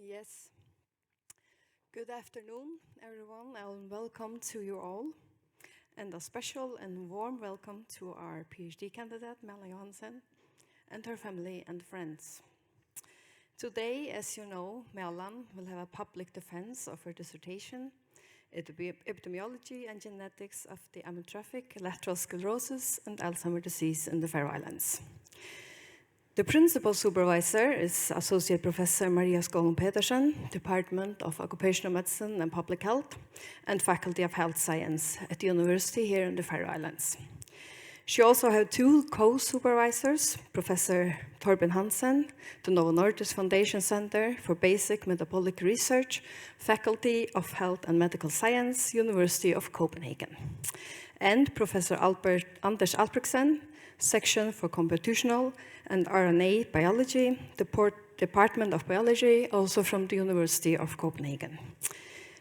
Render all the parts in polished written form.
Yes. Good afternoon, everyone, and welcome to you all. And a special and warm welcome to our PhD candidate, Malan Johansen, and her family and friends. Today, as you know, Malan will have a public defense of her dissertation. It will be Epidemiology and Genetics of the Amyotrophic, Lateral Sclerosis, and Alzheimer disease in the Faroe Islands. The principal supervisor is Associate Professor Maria Skogum-Petersen, Department of Occupational Medicine and Public Health, and Faculty of Health Science at the university here in the Faroe Islands. She also has two co-supervisors, Professor Torben Johansen, the Novo Nordisk Foundation Center for Basic Metabolic Research, Faculty of Health and Medical Science, University of Copenhagen, and Professor Anders Albrechtsen, Section for Computational and RNA Biology, the Department of Biology, also from the University of Copenhagen.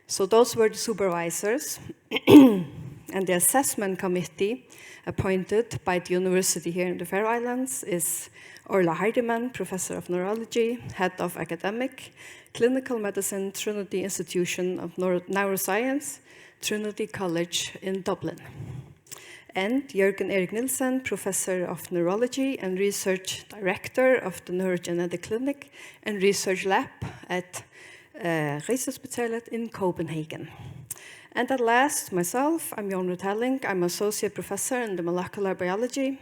So those were the supervisors, and the assessment committee appointed by the university here in the Faroe Islands is Orla Heidemann, Professor of Neurology, Head of Academic, Clinical Medicine, Trinity Institution of Neuroscience, Trinity College in Dublin. And Jørgen Erik Nielsen, Professor of Neurology and Research Director of the Neurogenetic Clinic and Research Lab at Rigshospitalet in Copenhagen. And at last, myself, I'm Jon Telling. I'm Associate Professor in the Molecular Biology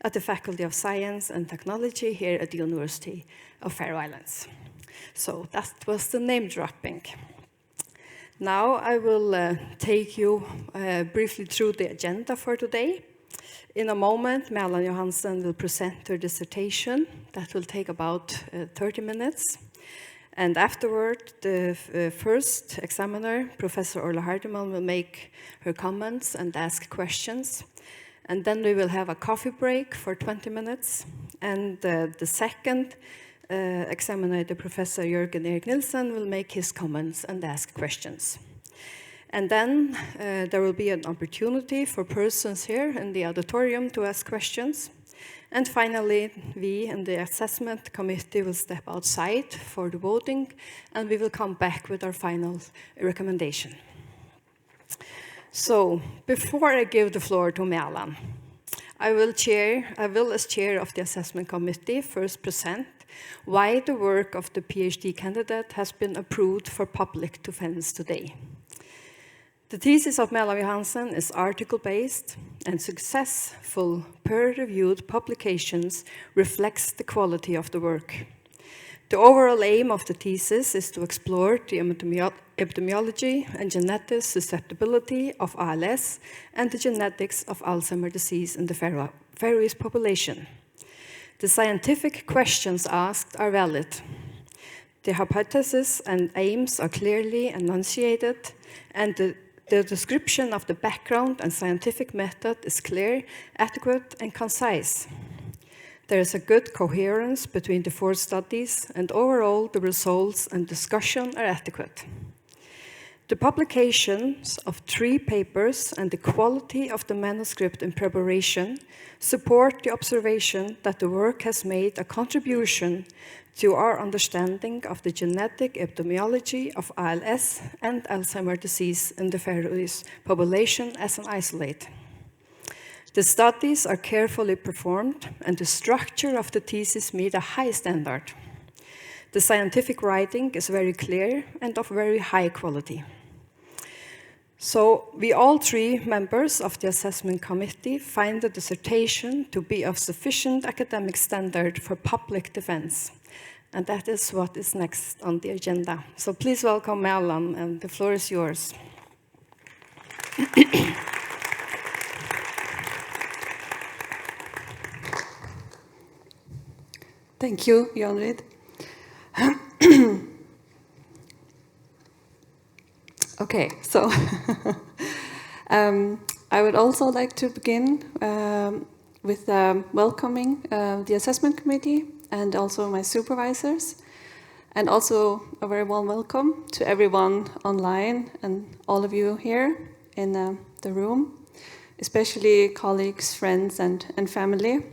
at the Faculty of Science and Technology here at the University of Faroe Islands. So that was the name dropping. Now I will take you briefly through the agenda for today. In a moment, Malan Johansen will present her dissertation. That will take about 30 minutes. And afterward, the first examiner, Professor Orla Heidemann, will make her comments and ask questions. And then we will have a coffee break for 20 minutes. And the second examiner, the Professor Jørgen Erik Nielsen, will make his comments and ask questions. And then there will be an opportunity for persons here in the auditorium to ask questions. And finally, we in the assessment committee will step outside for the voting, and we will come back with our final recommendation. So, before I give the floor to Malan, I will, as chair of the assessment committee, first present why the work of the PhD candidate has been approved for public defense today. The thesis of Malan Johansen is article-based, and successful peer-reviewed publications reflects the quality of the work. The overall aim of the thesis is to explore the epidemiology and genetic susceptibility of ALS and the genetics of Alzheimer disease in the Faroese population. The scientific questions asked are valid. The hypotheses and aims are clearly enunciated, and the description of the background and scientific method is clear, adequate, and concise. There is a good coherence between the four studies, and overall the results and discussion are adequate. The publications of 3 papers and the quality of the manuscript in preparation support the observation that the work has made a contribution to our understanding of the genetic epidemiology of ALS and Alzheimer disease in the Faroese population as an isolate. The studies are carefully performed, and the structure of the thesis meet a high standard. The scientific writing is very clear and of very high quality. So we all 3 members of the assessment committee find the dissertation to be of sufficient academic standard for public defense. And that is what is next on the agenda. So please welcome Malan, and the floor is yours. Thank you, Jon. Okay, so I would also like to begin with welcoming the assessment committee and also my supervisors, and also a very warm welcome to everyone online and all of you here in the room, especially colleagues, friends, and family.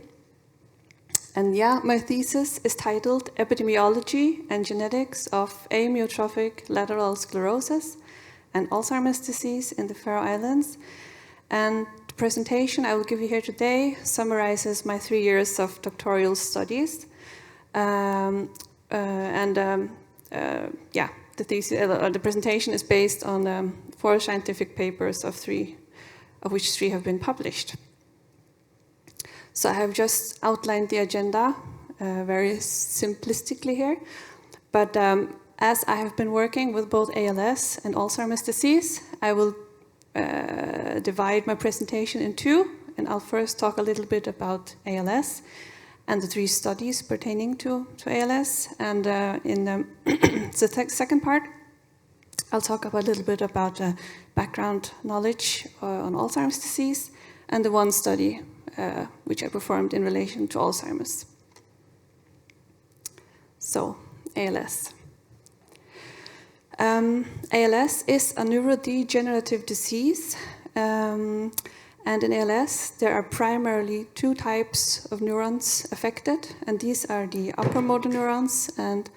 And yeah, my thesis is titled Epidemiology and Genetics of Amyotrophic Lateral Sclerosis and Alzheimer's Disease in the Faroe Islands. And the presentation I will give you here today summarizes my 3 years of doctoral studies. The thesis, the presentation is based on 4 scientific papers of which 3 have been published. So I have just outlined the agenda very simplistically here, but as I have been working with both ALS and Alzheimer's disease, I will divide my presentation in 2, and I'll first talk a little bit about ALS and the 3 studies pertaining to ALS, and in the second part, I'll talk a little bit about background knowledge on Alzheimer's disease and the 1 study which I performed in relation to Alzheimer's. So, ALS. ALS is a neurodegenerative disease, and in ALS there are primarily 2 types of neurons affected, and these are the upper motor neurons and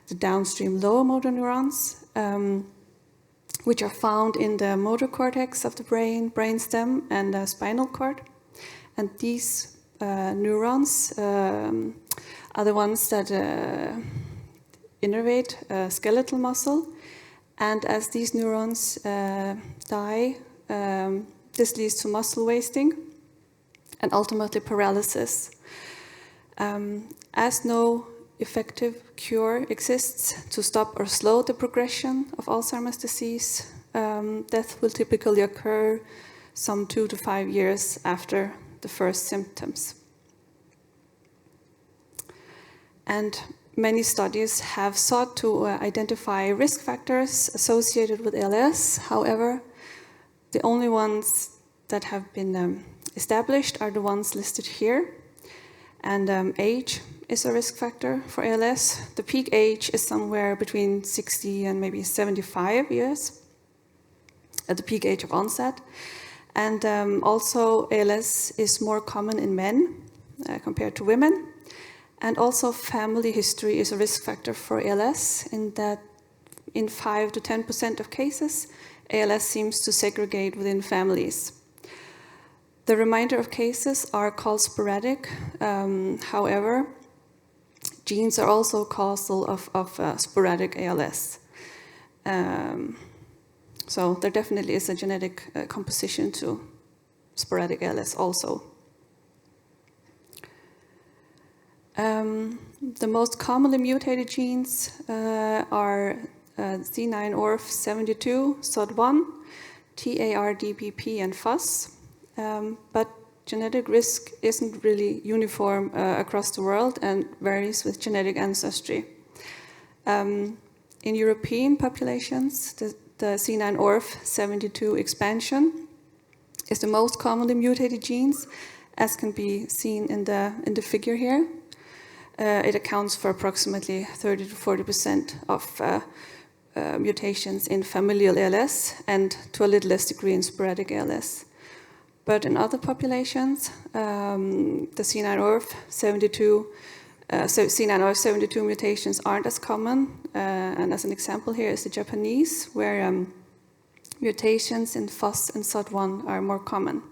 the downstream lower motor neurons, which are found in the motor cortex of the brain, brainstem, and the spinal cord. And these neurons are the ones that innervate skeletal muscle. And as these neurons die, this leads to muscle wasting and ultimately paralysis. As no effective cure exists to stop or slow the progression of Alzheimer's disease, death will typically occur some 2 to 5 years after the first symptoms. And many studies have sought to identify risk factors associated with ALS. However, the only ones that have been established are the ones listed here. And age is a risk factor for ALS. The peak age is somewhere between 60 and maybe 75 years at the peak age of onset. And also ALS is more common in men compared to women. And also family history is a risk factor for ALS in that in 5 to 10% of cases, ALS seems to segregate within families. The remainder of cases are called sporadic. However, genes are also causal of sporadic ALS. So there definitely is a genetic composition to sporadic ALS also. The most commonly mutated genes are C9orf72, SOD1, TARDBP, and FUS. But genetic risk isn't really uniform across the world and varies with genetic ancestry. In European populations, the C9orf72 expansion is the most commonly mutated genes, as can be seen in the figure here. It accounts for approximately 30 to 40% of mutations in familial ALS and to a little less degree in sporadic ALS. But in other populations, the C9orf72 mutations aren't as common. And as an example here is the Japanese, where mutations in FUS and SOD1 are more common.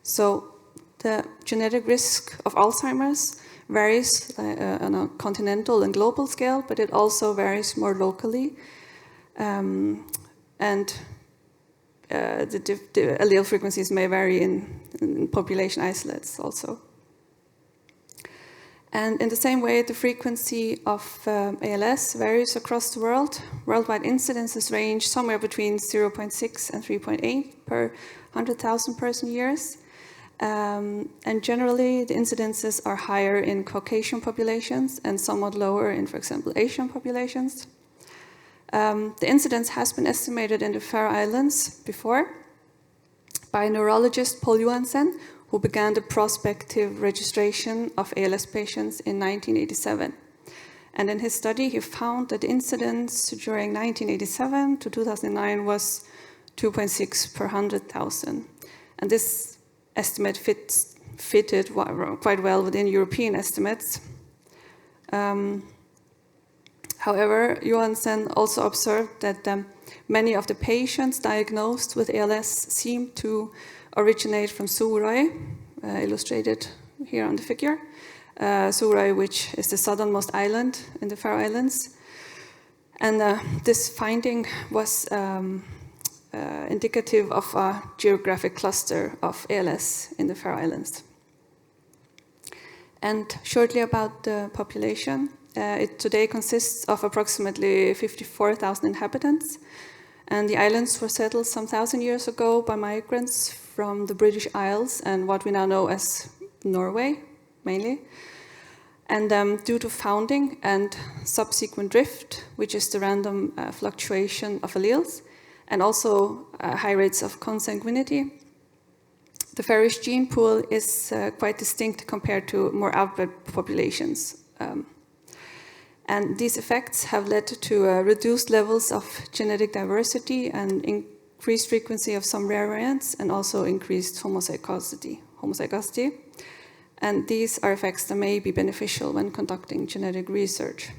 So the genetic risk of Alzheimer's varies on a continental and global scale, but it also varies more locally. The allele frequencies may vary in population isolates also. And in the same way, the frequency of ALS varies across the world. Worldwide incidences range somewhere between 0.6 and 3.8 per 100,000 person years. And generally, the incidences are higher in Caucasian populations and somewhat lower in, for example, Asian populations. The incidence has been estimated in the Faroe Islands before by neurologist Paul Johansen, who began the prospective registration of ALS patients in 1987. And in his study, he found that the incidence during 1987 to 2009 was 2.6 per 100,000. And this estimate fits fitted quite well within European estimates. However, Johansen also observed that many of the patients diagnosed with ALS seem to originate from Føroya, illustrated here on the figure. Føroya, which is the southernmost island in the Faroe Islands. And this finding was indicative of a geographic cluster of ALS in the Faroe Islands. And shortly about the population, it today consists of approximately 54,000 inhabitants, and the islands were settled some 1,000 years ago by migrants from the British Isles and what we now know as Norway, mainly. And due to founding and subsequent drift, which is the random fluctuation of alleles, and also high rates of consanguinity, the Faroese gene pool is quite distinct compared to more outbred populations. And these effects have led to reduced levels of genetic diversity and increased frequency of some rare variants, and also increased homozygosity. And these are effects that may be beneficial when conducting genetic research.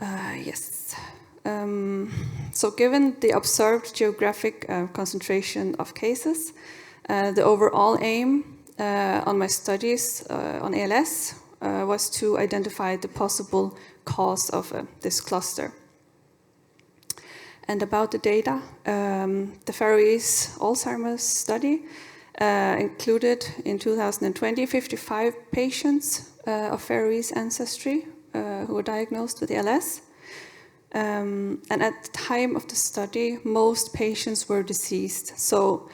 Yes. So given the observed geographic concentration of cases, the overall aim on my studies on ALS was to identify the possible cause of this cluster. And about the data, the Faroese Alzheimer's study included in 2020 55 patients of Faroese ancestry who were diagnosed with ALS. And at the time of the study, most patients were deceased. So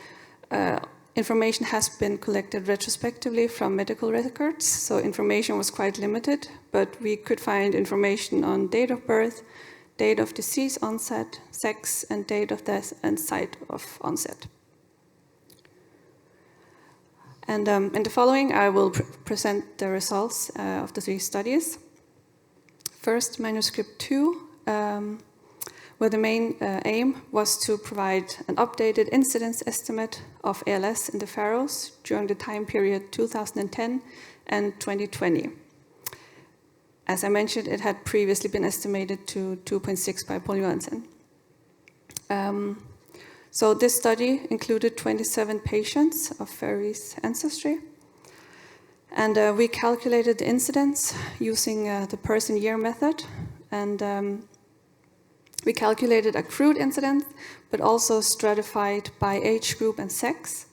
information has been collected retrospectively from medical records. So information was quite limited, but we could find information on date of birth, date of disease onset, sex, and date of death and site of onset. And in the following, I will present the results of the 3 studies. First, manuscript 2, where the main aim was to provide an updated incidence estimate of ALS in the Faroes during the time period 2010 and 2020. As I mentioned, it had previously been estimated to 2.6 by Paul Johansen. So this study included 27 patients of Faroese ancestry. And we calculated the incidence using the person-year method. And we calculated accrued incidence, but also stratified by age group and sex.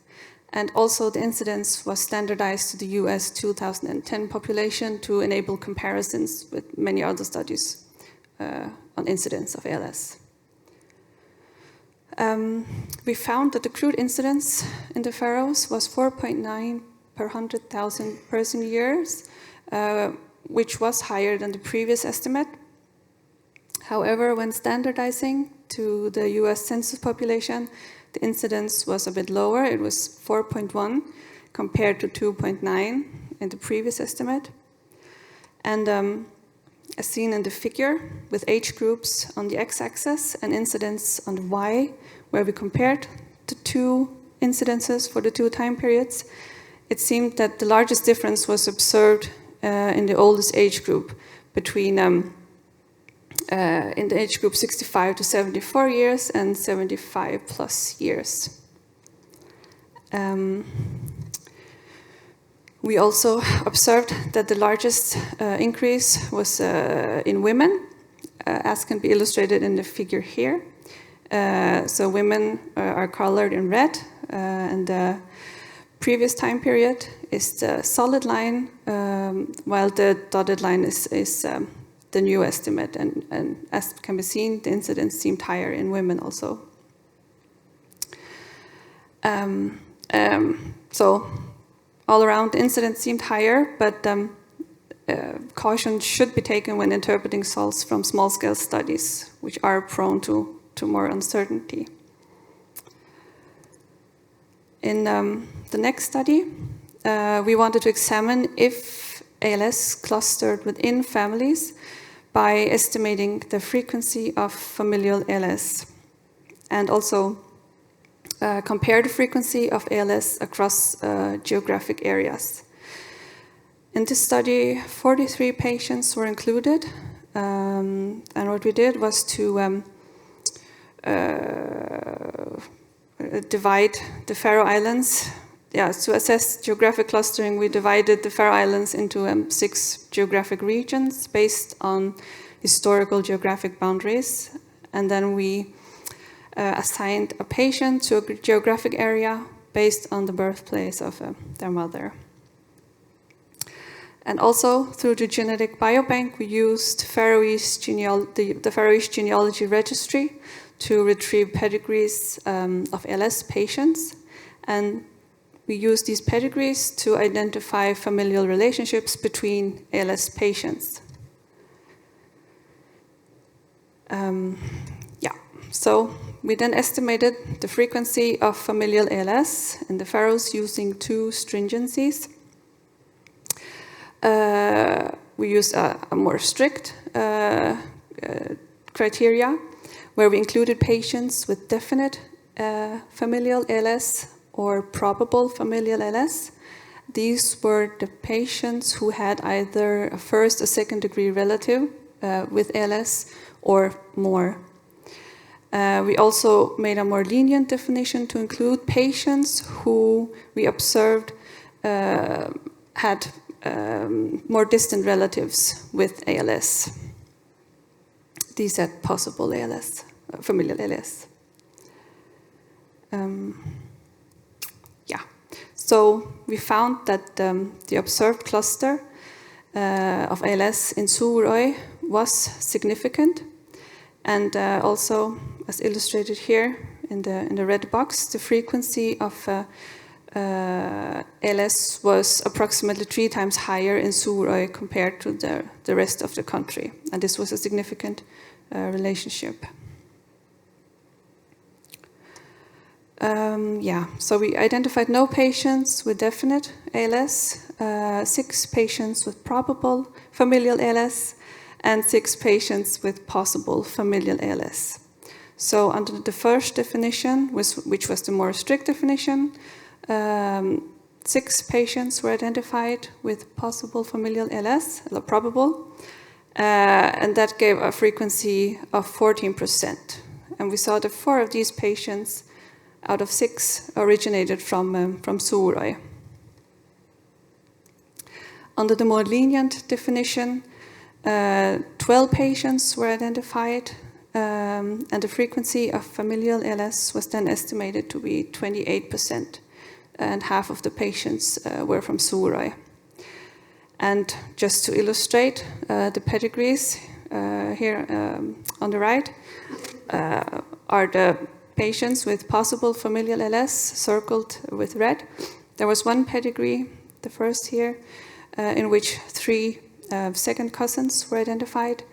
And also the incidence was standardized to the US 2010 population to enable comparisons with many other studies on incidence of ALS. We found that the accrued incidence in the Faroes was 4.9 per 100,000 person years, which was higher than the previous estimate. However, when standardizing to the US census population, the incidence was a bit lower. It was 4.1 compared to 2.9 in the previous estimate. And as seen in the figure, with age groups on the x-axis and incidence on the y, where we compared the 2 incidences for the 2 time periods, it seemed that the largest difference was observed in the oldest age group, between in the age group 65 to 74 years and 75 plus years. We also observed that the largest increase was in women, as can be illustrated in the figure here. So women are colored in red, and the previous time period is the solid line, while the dotted line is the new estimate. And as can be seen, the incidence seemed higher in women also. So all around, the incidence seemed higher, but caution should be taken when interpreting results from small-scale studies, which are prone to more uncertainty. In the next study, we wanted to examine if ALS clustered within families by estimating the frequency of familial ALS, and also compare the frequency of ALS across geographic areas. In this study, 43 patients were included, and what we did was to divide the Faroe Islands. Yeah, to assess geographic clustering, we divided the Faroe Islands into 6 geographic regions based on historical geographic boundaries, and then we assigned a patient to a geographic area based on the birthplace of their mother. And also, through the genetic biobank, we used the Faroese genealogy registry to retrieve pedigrees of ALS patients, and we used these pedigrees to identify familial relationships between ALS patients. So we then estimated the frequency of familial ALS in the Faroes using 2 stringencies. We used a more strict criteria, where we included patients with definite familial ALS or probable familial ALS. These were the patients who had either a first or second degree relative with ALS or more. We also made a more lenient definition to include patients who we observed had more distant relatives with ALS. These had possible ALS, familial ALS. So we found that the observed cluster of ALS in Føroya was significant, and also, as illustrated here in the red box, the frequency of ALS was approximately 3 times higher in Føroya compared to the rest of the country, and this was a significant relationship. So we identified no patients with definite ALS, 6 patients with probable familial ALS, and 6 patients with possible familial ALS. So under the first definition, which was the more strict definition, 6 patients were identified with possible familial ALS, or probable, and that gave a frequency of 14%. And we saw that 4 of these patients out of 6 originated from Føroya. Under the more lenient definition, 12 patients were identified, and the frequency of familial ALS was then estimated to be 28%, and half of the patients were from Føroya. And just to illustrate the pedigrees, here on the right are the patients with possible familial ALS circled with red. There was one pedigree, the first here, in which 3 second cousins were identified,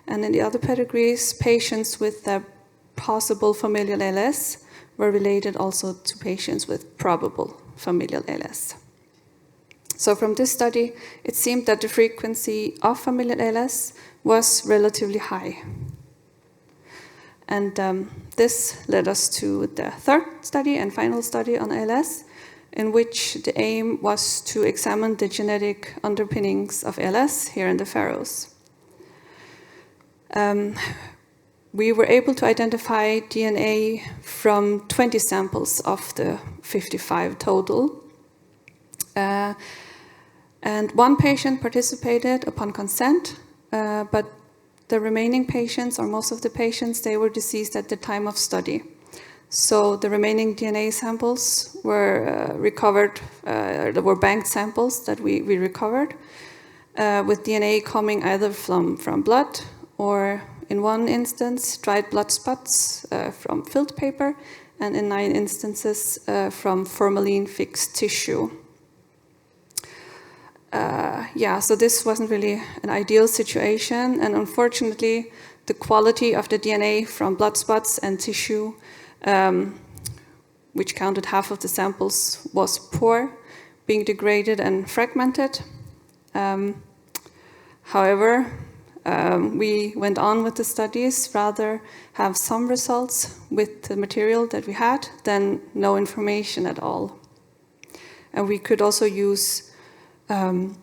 and in the other pedigrees, patients with possible familial ALS were related also to patients with probable familial ALS. So from this study, it seemed that the frequency of familial ALS was relatively high. And this led us to the third study and final study on ALS, in which the aim was to examine the genetic underpinnings of ALS here in the Faroes. We were able to identify DNA from 20 samples of the 55 total. And 1 patient participated upon consent, but the remaining patients, or most of the patients, they were deceased at the time of study. So the remaining DNA samples were recovered, there were banked samples that we recovered, with DNA coming either from blood or, in one instance, dried blood spots from filled paper, and in 9 instances from formalin-fixed tissue. So this wasn't really an ideal situation, and unfortunately, the quality of the DNA from blood spots and tissue, which counted half of the samples, was poor, being degraded and fragmented. However, we went on with the studies, rather have some results with the material that we had than no information at all. And we could also use the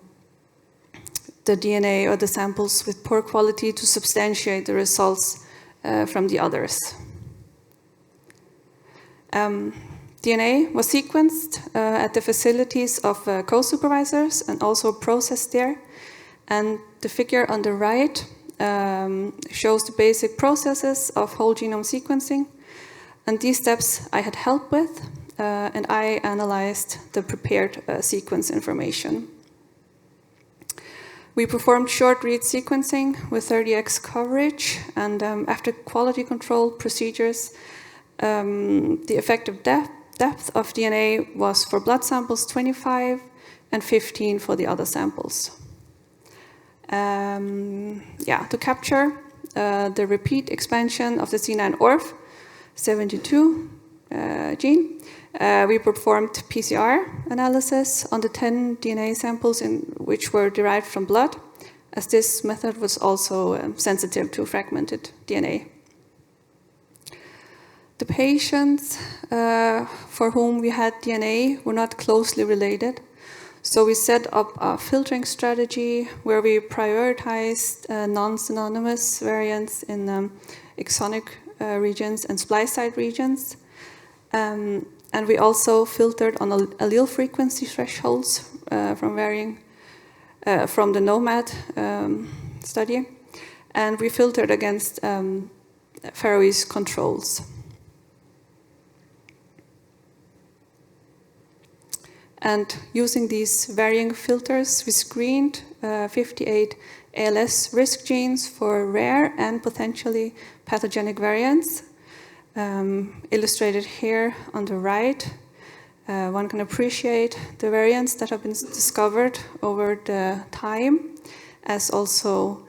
DNA or the samples with poor quality to substantiate the results from the others. DNA was sequenced at the facilities of co-supervisors and also processed there. And the figure on the right shows the basic processes of whole genome sequencing. And these steps I had help with, and I analyzed the prepared sequence information. We performed short-read sequencing with 30x coverage, and after quality control procedures, the effective depth of DNA was for blood samples 25 and 15 for the other samples. To capture the repeat expansion of the C9orf72 gene, we performed PCR analysis on the 10 DNA samples which were derived from blood, as this method was also sensitive to fragmented DNA. The patients for whom we had DNA were not closely related, so we set up a filtering strategy where we prioritized non-synonymous variants in exonic regions and splice site regions. And we also filtered on allele frequency thresholds from the NOMAD study. And we filtered against Faroese controls. And using these varying filters, we screened 58 ALS risk genes for rare and potentially pathogenic variants. Illustrated here on the right, one can appreciate the variants that have been discovered over the time, as also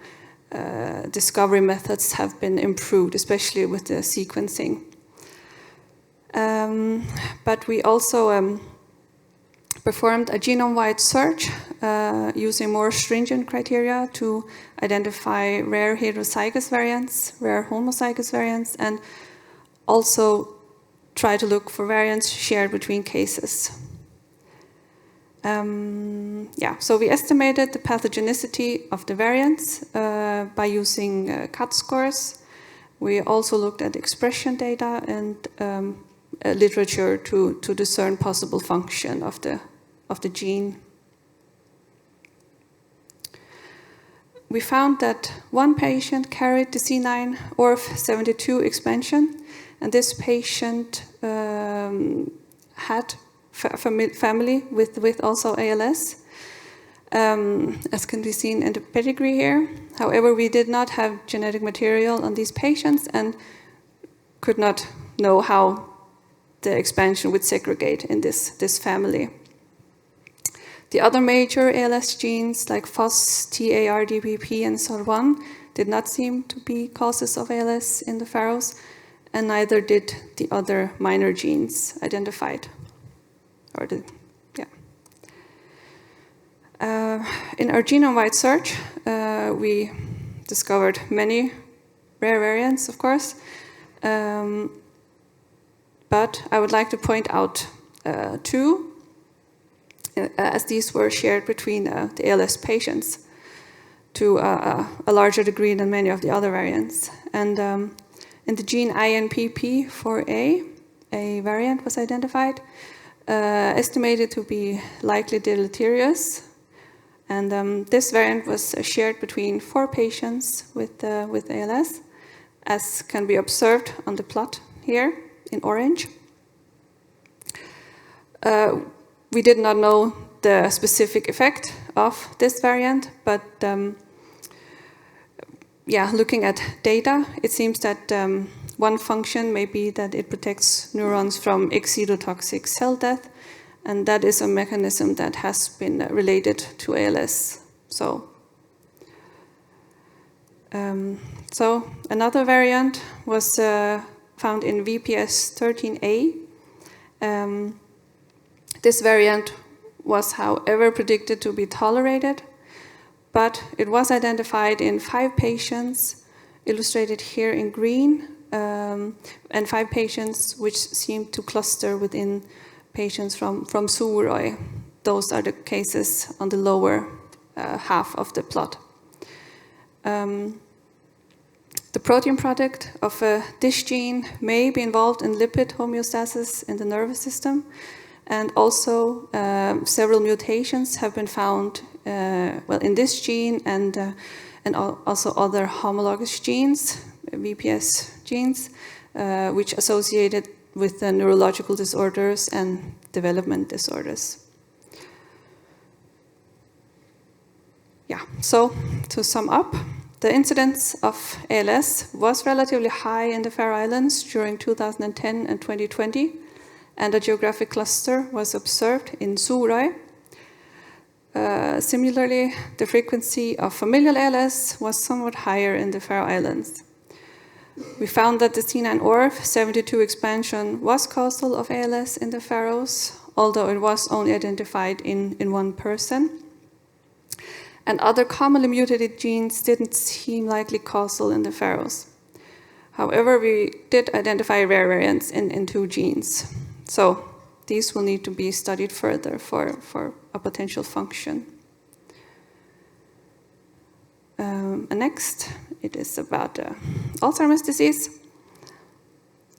discovery methods have been improved, especially with the sequencing. But we also performed a genome-wide search using more stringent criteria to identify rare heterozygous variants, rare homozygous variants, and also try to look for variants shared between cases. So we estimated the pathogenicity of the variants by using CUT scores. We also looked at expression data and literature to discern possible function of the gene. We found that one patient carried the C9orf72 expansion, and this patient had a family with also ALS, as can be seen in the pedigree here. However, we did not have genetic material on these patients and could not know how the expansion would segregate in this family. The other major ALS genes like FOS, TAR, DPP, and SOD1 did not seem to be causes of ALS in the Faroes, and neither did the other minor genes identified. In our genome-wide search, we discovered many rare variants, of course, but I would like to point out two, as these were shared between the ALS patients to a larger degree than many of the other variants. And in the gene INPP4A, a variant was identified, estimated to be likely deleterious. And this variant was shared between 4 patients with ALS, as can be observed on the plot here in orange. We did not know the specific effect of this variant, but looking at data, it seems that one function may be that it protects neurons from exotoxic cell death, and that is a mechanism that has been related to ALS. So another variant was found in VPS13A. This variant was, however, predicted to be tolerated, but it was identified in 5 patients, illustrated here in green, and 5 patients which seem to cluster within patients from Føroya. Those are the cases on the lower half of the plot. The protein product of this gene may be involved in lipid homeostasis in the nervous system, and also several mutations have been found in this gene and also other homologous genes, VPS genes, which associated with the neurological disorders and development disorders. Yeah, so to sum up, the incidence of ALS was relatively high in the Faroe Islands during 2010 and 2020, and a geographic cluster was observed in Føroya. Similarly, the frequency of familial ALS was somewhat higher in the Faroe Islands. We found that the C9orf72 expansion was causal of ALS in the Faroes, although it was only identified in 1 person. And other commonly mutated genes didn't seem likely causal in the Faroes. However, we did identify rare variants in 2 genes. So these will need to be studied further for a potential function. And next, it is about Alzheimer's disease.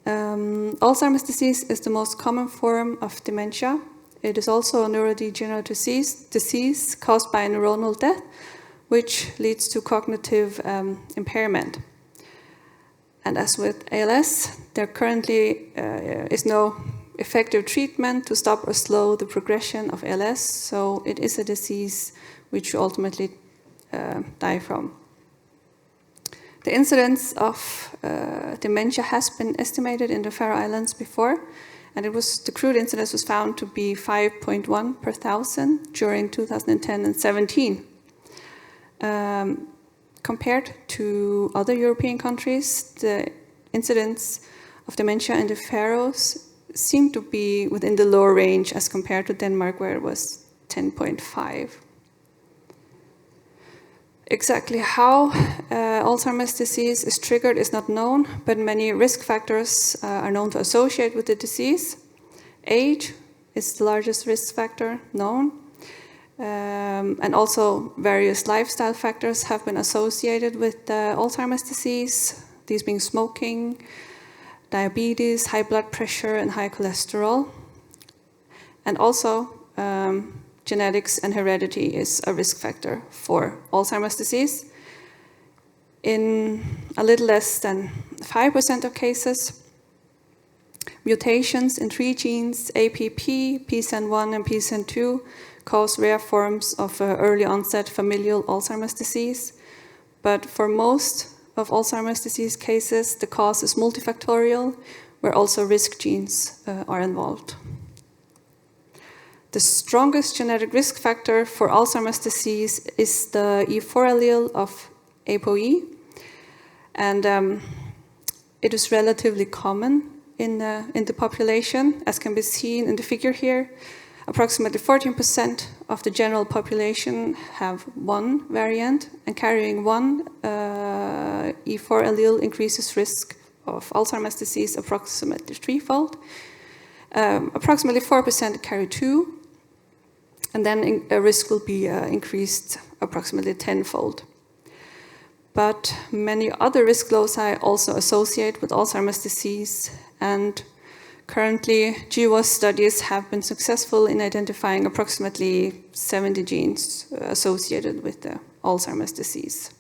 Alzheimer's disease is the most common form of dementia. It is also a neurodegenerative disease caused by neuronal death, which leads to cognitive impairment. And as with ALS, there currently is no effective treatment to stop or slow the progression of ALS, so it is a disease which you ultimately die from. The incidence of dementia has been estimated in the Faroe Islands before, and the crude incidence was found to be 5.1 per 1,000 during 2010 and 17. Compared to other European countries, the incidence of dementia in the Faroes seemed to be within the lower range as compared to Denmark, where it was 10.5. Exactly how Alzheimer's disease is triggered is not known, but many risk factors are known to associate with the disease. Age is the largest risk factor known, and also various lifestyle factors have been associated with Alzheimer's disease, these being smoking, diabetes, high blood pressure, and high cholesterol. And also, genetics and heredity is a risk factor for Alzheimer's disease. In a little less than 5% of cases, mutations in 3 genes, APP, PSEN1, and PSEN2, cause rare forms of early onset familial Alzheimer's disease. But for most of Alzheimer's disease cases, the cause is multifactorial, where also risk genes are involved. The strongest genetic risk factor for Alzheimer's disease is the E4 allele of ApoE, and it is relatively common in the population, as can be seen in the figure here. Approximately 14% of the general population have 1 variant, and carrying 1 E4 allele increases risk of Alzheimer's disease approximately 3-fold. Approximately 4% carry 2, and then a risk will be increased approximately 10-fold. But many other risk loci also associate with Alzheimer's disease, and currently GWAS studies have been successful in identifying approximately 70 genes associated with the Alzheimer's disease.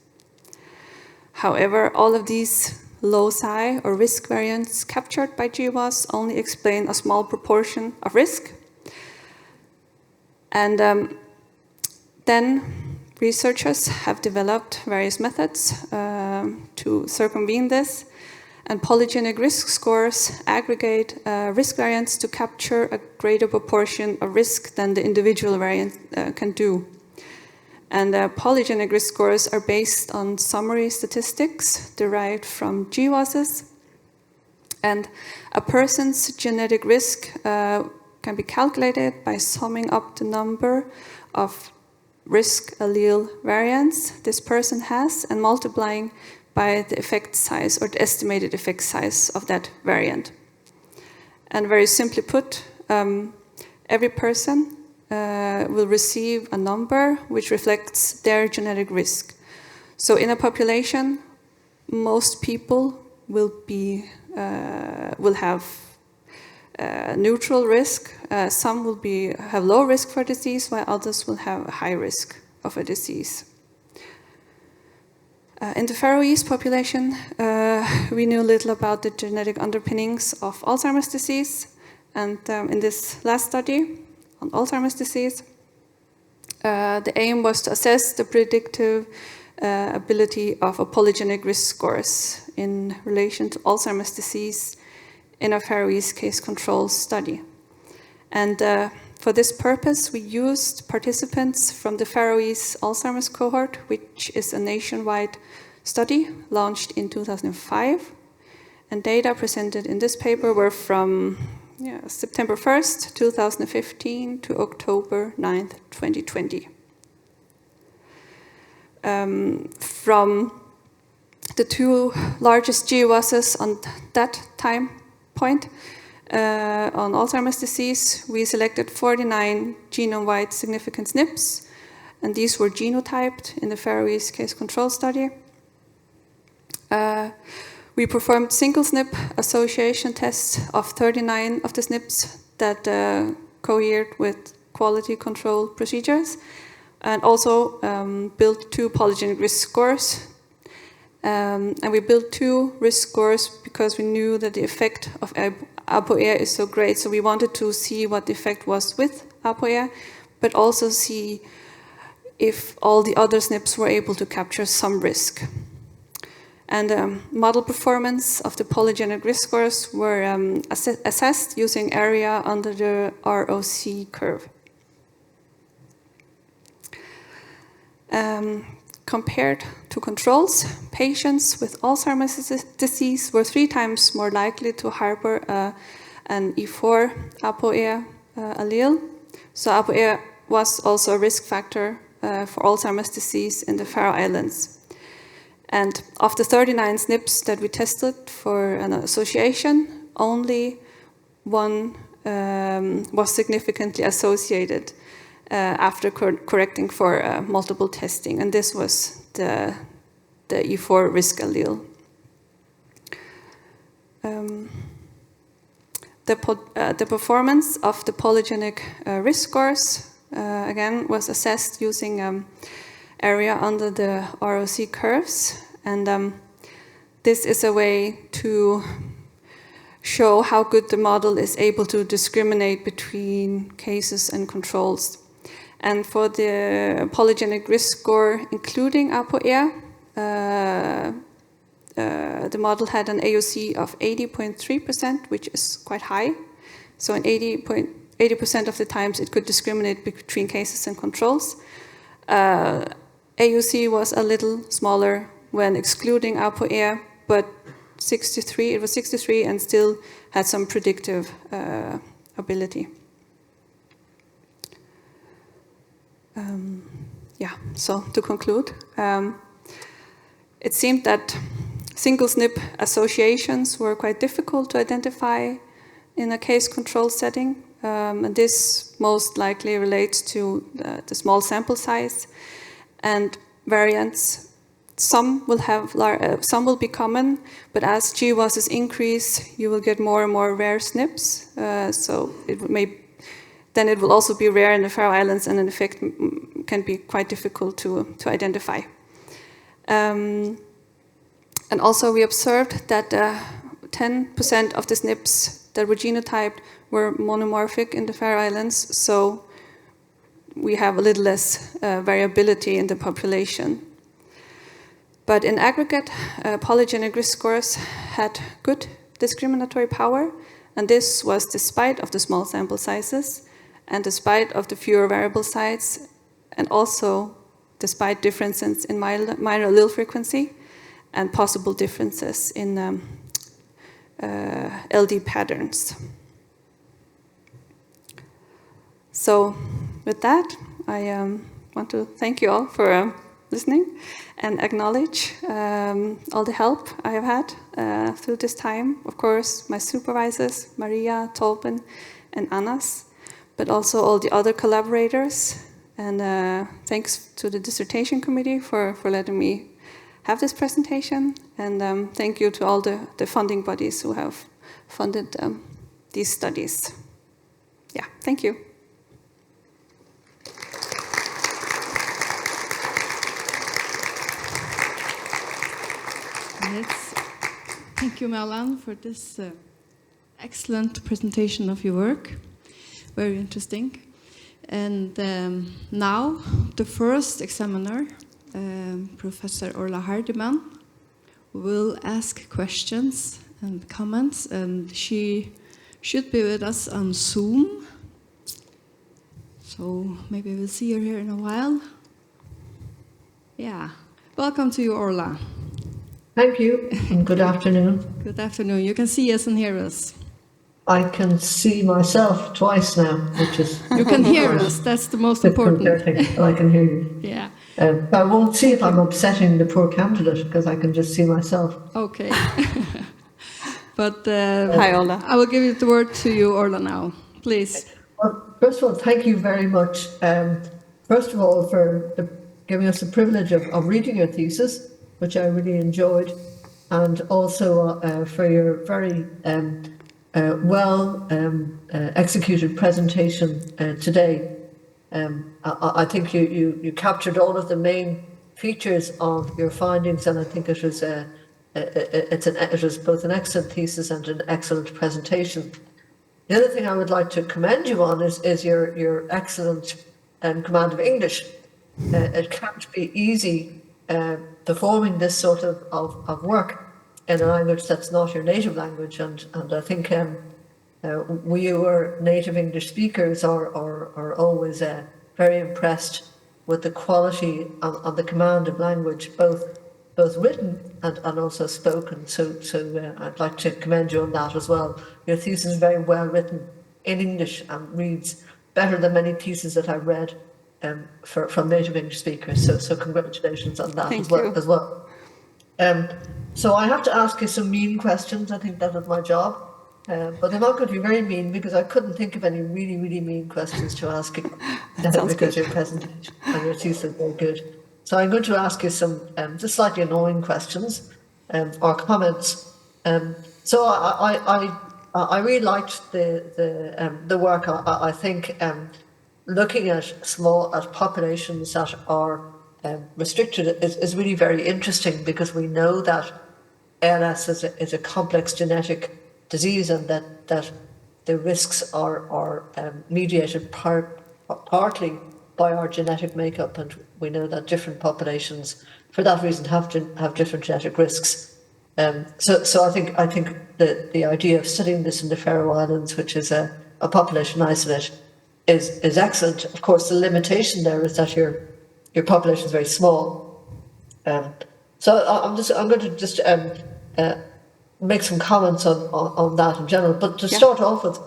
However, all of these loci or risk variants captured by GWAS only explain a small proportion of risk. And then researchers have developed various methods to circumvent this, and polygenic risk scores aggregate risk variants to capture a greater proportion of risk than the individual variant can do. And polygenic risk scores are based on summary statistics derived from GWASs, and a person's genetic risk can be calculated by summing up the number of risk allele variance this person has and multiplying by the effect size or the estimated effect size of that variant. And very simply put, every person will receive a number which reflects their genetic risk. So in a population, most people will have neutral risk. Some will have low risk for disease, while others will have a high risk of a disease. In the Faroese population, we knew little about the genetic underpinnings of Alzheimer's disease. And in this last study on Alzheimer's disease, the aim was to assess the predictive ability of a polygenic risk scores in relation to Alzheimer's disease in a Faroese case control study. And for this purpose, we used participants from the Faroese Alzheimer's cohort, which is a nationwide study launched in 2005. And data presented in this paper were from September 1st, 2015 to October 9th, 2020. From the two largest GWASs on that time point on Alzheimer's disease, we selected 49 genome-wide significant SNPs, and these were genotyped in the Faroese case control study. We performed single SNP association tests of 39 of the SNPs that cohered with quality control procedures, and also built 2 polygenic risk scores. And we built 2 risk scores because we knew that the effect of ApoE is so great, so we wanted to see what the effect was with ApoE, but also see if all the other SNPs were able to capture some risk. And model performance of the polygenic risk scores were assessed using area under the ROC curve. Compared to controls, patients with Alzheimer's disease were 3 times more likely to harbor an E4 ApoE allele. So ApoE was also a risk factor for Alzheimer's disease in the Faroe Islands. And of the 39 SNPs that we tested for an association, only 1 was significantly associated after correcting for multiple testing, and this was the E4 risk allele. The performance of the polygenic risk scores, again, was assessed using area under the ROC curves, and this is a way to show how good the model is able to discriminate between cases and controls. And for the polygenic risk score, including ApoE, the model had an AUC of 80.3%, which is quite high. So in 80% of the times, it could discriminate between cases and controls. AUC was a little smaller when excluding ApoE, but it was 63 and still had some predictive ability. So to conclude, it seemed that single SNP associations were quite difficult to identify in a case control setting, and this most likely relates to the small sample size and variants. Some will be common, but as GWASs increase, you will get more and more rare SNPs. So then it will also be rare in the Faroe Islands, and in effect can be quite difficult to identify. And also we observed that 10% of the SNPs that were genotyped were monomorphic in the Faroe Islands, so we have a little less variability in the population. But in aggregate, polygenic risk scores had good discriminatory power, and this was despite of the small sample sizes, and despite of the fewer variable sites, and also despite differences in minor allele frequency and possible differences in LD patterns. So with that, I want to thank you all for listening and acknowledge all the help I have had through this time. Of course, my supervisors, Maria, Tolben, and Annas, but also all the other collaborators. And thanks to the dissertation committee for letting me have this presentation. And thank you to all the funding bodies who have funded these studies. Yeah, thank you. Yes. Thank you, Malan, for this excellent presentation of your work. Very interesting. And now, the first examiner, Professor Orla Hardiman, will ask questions and comments, and she should be with us on Zoom. So maybe we'll see her here in a while. Yeah. Welcome to you, Orla. Thank you, and good afternoon. Good afternoon. You can see us and hear us. I can see myself twice now, which is... You can hear us. That's the most important. I can hear you. Yeah. I won't see if I'm upsetting the poor candidate, because I can just see myself. Okay. But Hi, Orla. I will give the word to you, Orla, now. Please. Well, first of all, thank you very much. First of all, for giving us the privilege of reading your thesis, which I really enjoyed, and also for your very executed presentation today. I think you captured all of the main features of your findings, and I think it was both an excellent thesis and an excellent presentation. The other thing I would like to commend you on is your excellent command of English. It can't be easy performing this sort of work in a language that's not your native language, and I think we who are native English speakers are always very impressed with the quality of the command of language, both written and also spoken. So I'd like to commend you on that as well. Your thesis is very well written in English and reads better than many theses that I've read from native English speakers. So congratulations on that as well. So I have to ask you some mean questions. I think that is my job. But they're not going to be very mean, because I couldn't think of any really, really mean questions to ask you because your presentation and your thesis is very good. So I'm going to ask you some just slightly annoying questions or comments. So I really liked the work. I think looking at populations that are restricted is really very interesting, because we know that ALS is a complex genetic disease, and that the risks are mediated partly by our genetic makeup, and we know that different populations, for that reason, have different genetic risks. So I think the idea of studying this in the Faroe Islands, which is a population isolate, is excellent. Of course, the limitation there is that your population is very small. So I'm going to just make some comments on that in general. But to start off with,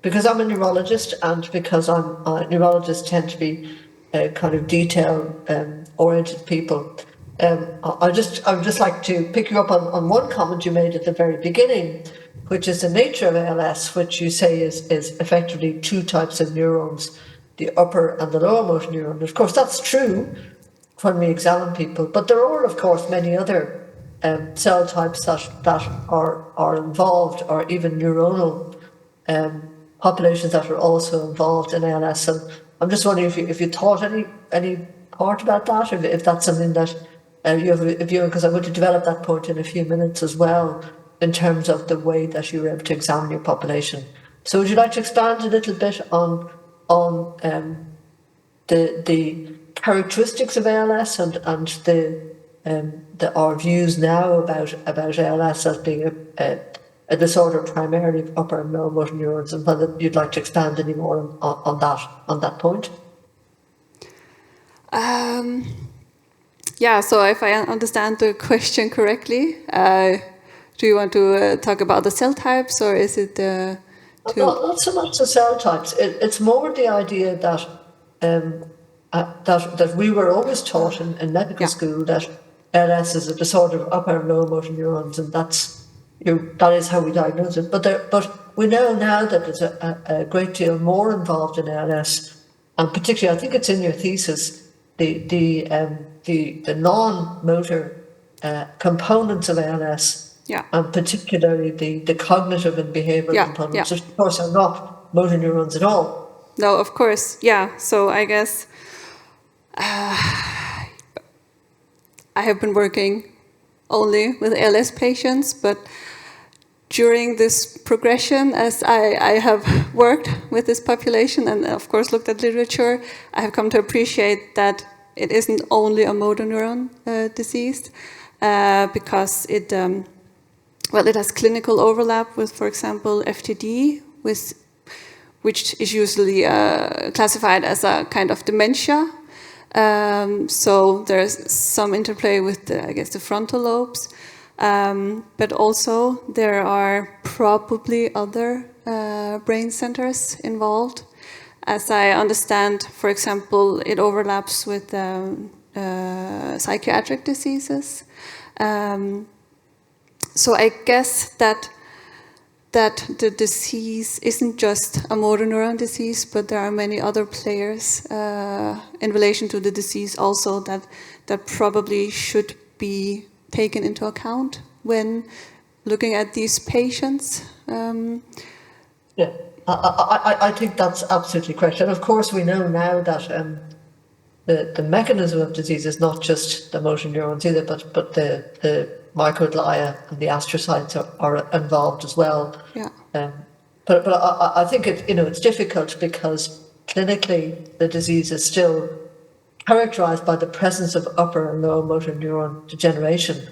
because I'm a neurologist, and because neurologists tend to be kind of detail-oriented people, I'd just like to pick you up on one comment you made at the very beginning, which is the nature of ALS, which you say is effectively two types of neurons, the upper and the lower motor neuron. Of course, that's true when we examine people, but there are, of course, many other cell types that are involved, or even neuronal populations that are also involved in ALS. And I'm just wondering if you thought any part about that, or if that's something that you have a view, because I'm going to develop that point in a few minutes as well, in terms of the way that you were able to examine your population. So would you like to expand a little bit on the characteristics of ALS and our views now about ALS as being a disorder primarily of upper and lower motor neurons, and whether you'd like to expand any more on that point? Yeah, so if I understand the question correctly, do you want to talk about the cell types, or is it not so much the cell types. It's more the idea that that we were always taught in medical school that ALS is a disorder of upper and lower motor neurons, and that is how we diagnose it. But we know now that there's a great deal more involved in ALS, and particularly, I think it's in your thesis, the non-motor components of ALS, and particularly the cognitive and behavioural components, which of course are not motor neurons at all. No, of course, yeah. So I guess I have been working only with ALS patients, but during this progression, as I have worked with this population and of course looked at literature, I have come to appreciate that it isn't only a motor neuron disease, because it has clinical overlap with, for example, FTD, which is usually classified as a kind of dementia. So there's some interplay with the frontal lobes, but also there are probably other brain centers involved. As I understand, for example, it overlaps with psychiatric diseases. So I guess that the disease isn't just a motor neuron disease, but there are many other players in relation to the disease also that probably should be taken into account when looking at these patients. Yeah, I think that's absolutely correct. And of course, we know now that the mechanism of disease is not just the motor neurons either, but the microglia and the astrocytes are involved as well. Yeah. But I think it's difficult because clinically the disease is still characterized by the presence of upper and lower motor neuron degeneration.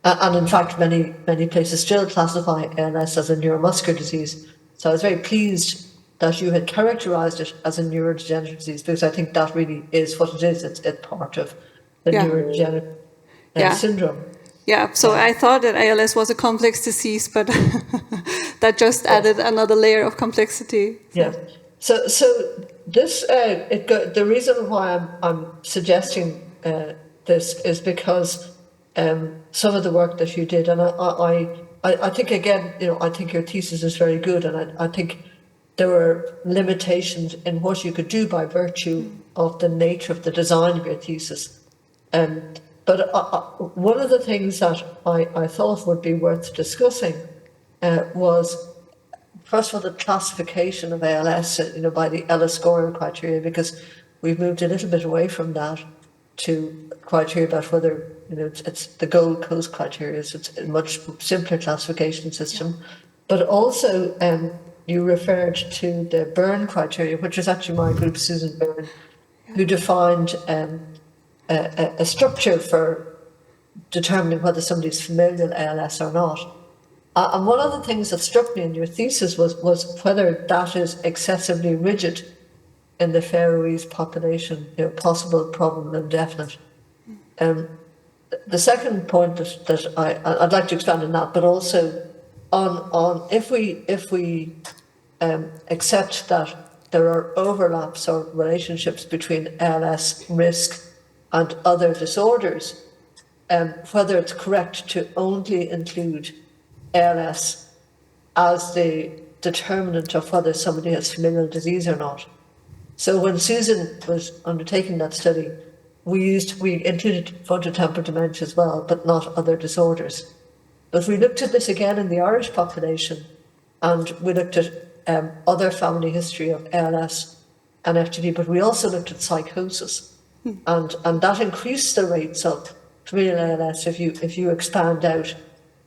And in fact, many places still classify ALS as a neuromuscular disease. So I was very pleased that you had characterized it as a neurodegenerative disease, because I think that really is what it is. It's part of the neurodegenerative syndrome. Yeah, so I thought that ALS was a complex disease, but that just added another layer of complexity. Yeah. So this the reason why I'm suggesting this is because some of the work that you did, and I think again, I think your thesis is very good, and I think there were limitations in what you could do by virtue of the nature of the design of your thesis. But one of the things that I thought would be worth discussing was, first of all, the classification of ALS, by the Ellis scoring criteria, because we've moved a little bit away from that to criteria about whether it's the Gold Coast criteria. So it's a much simpler classification system. But also, you referred to the Byrne criteria, which is actually my group, Susan Byrne, who defined a structure for determining whether somebody's familial ALS or not. And one of the things that struck me in your thesis was whether that is excessively rigid in the Faroese population, possible, probable, and definite. The second point that I'd like to expand on that, but also on if we accept that there are overlaps or relationships between ALS risk and other disorders, whether it's correct to only include ALS as the determinant of whether somebody has familial disease or not. So when Susan was undertaking that study, we included frontotemporal dementia as well, but not other disorders. But we looked at this again in the Irish population, and we looked at other family history of ALS and FTD, but we also looked at psychosis. And that increased the rates of familial ALS if you expand out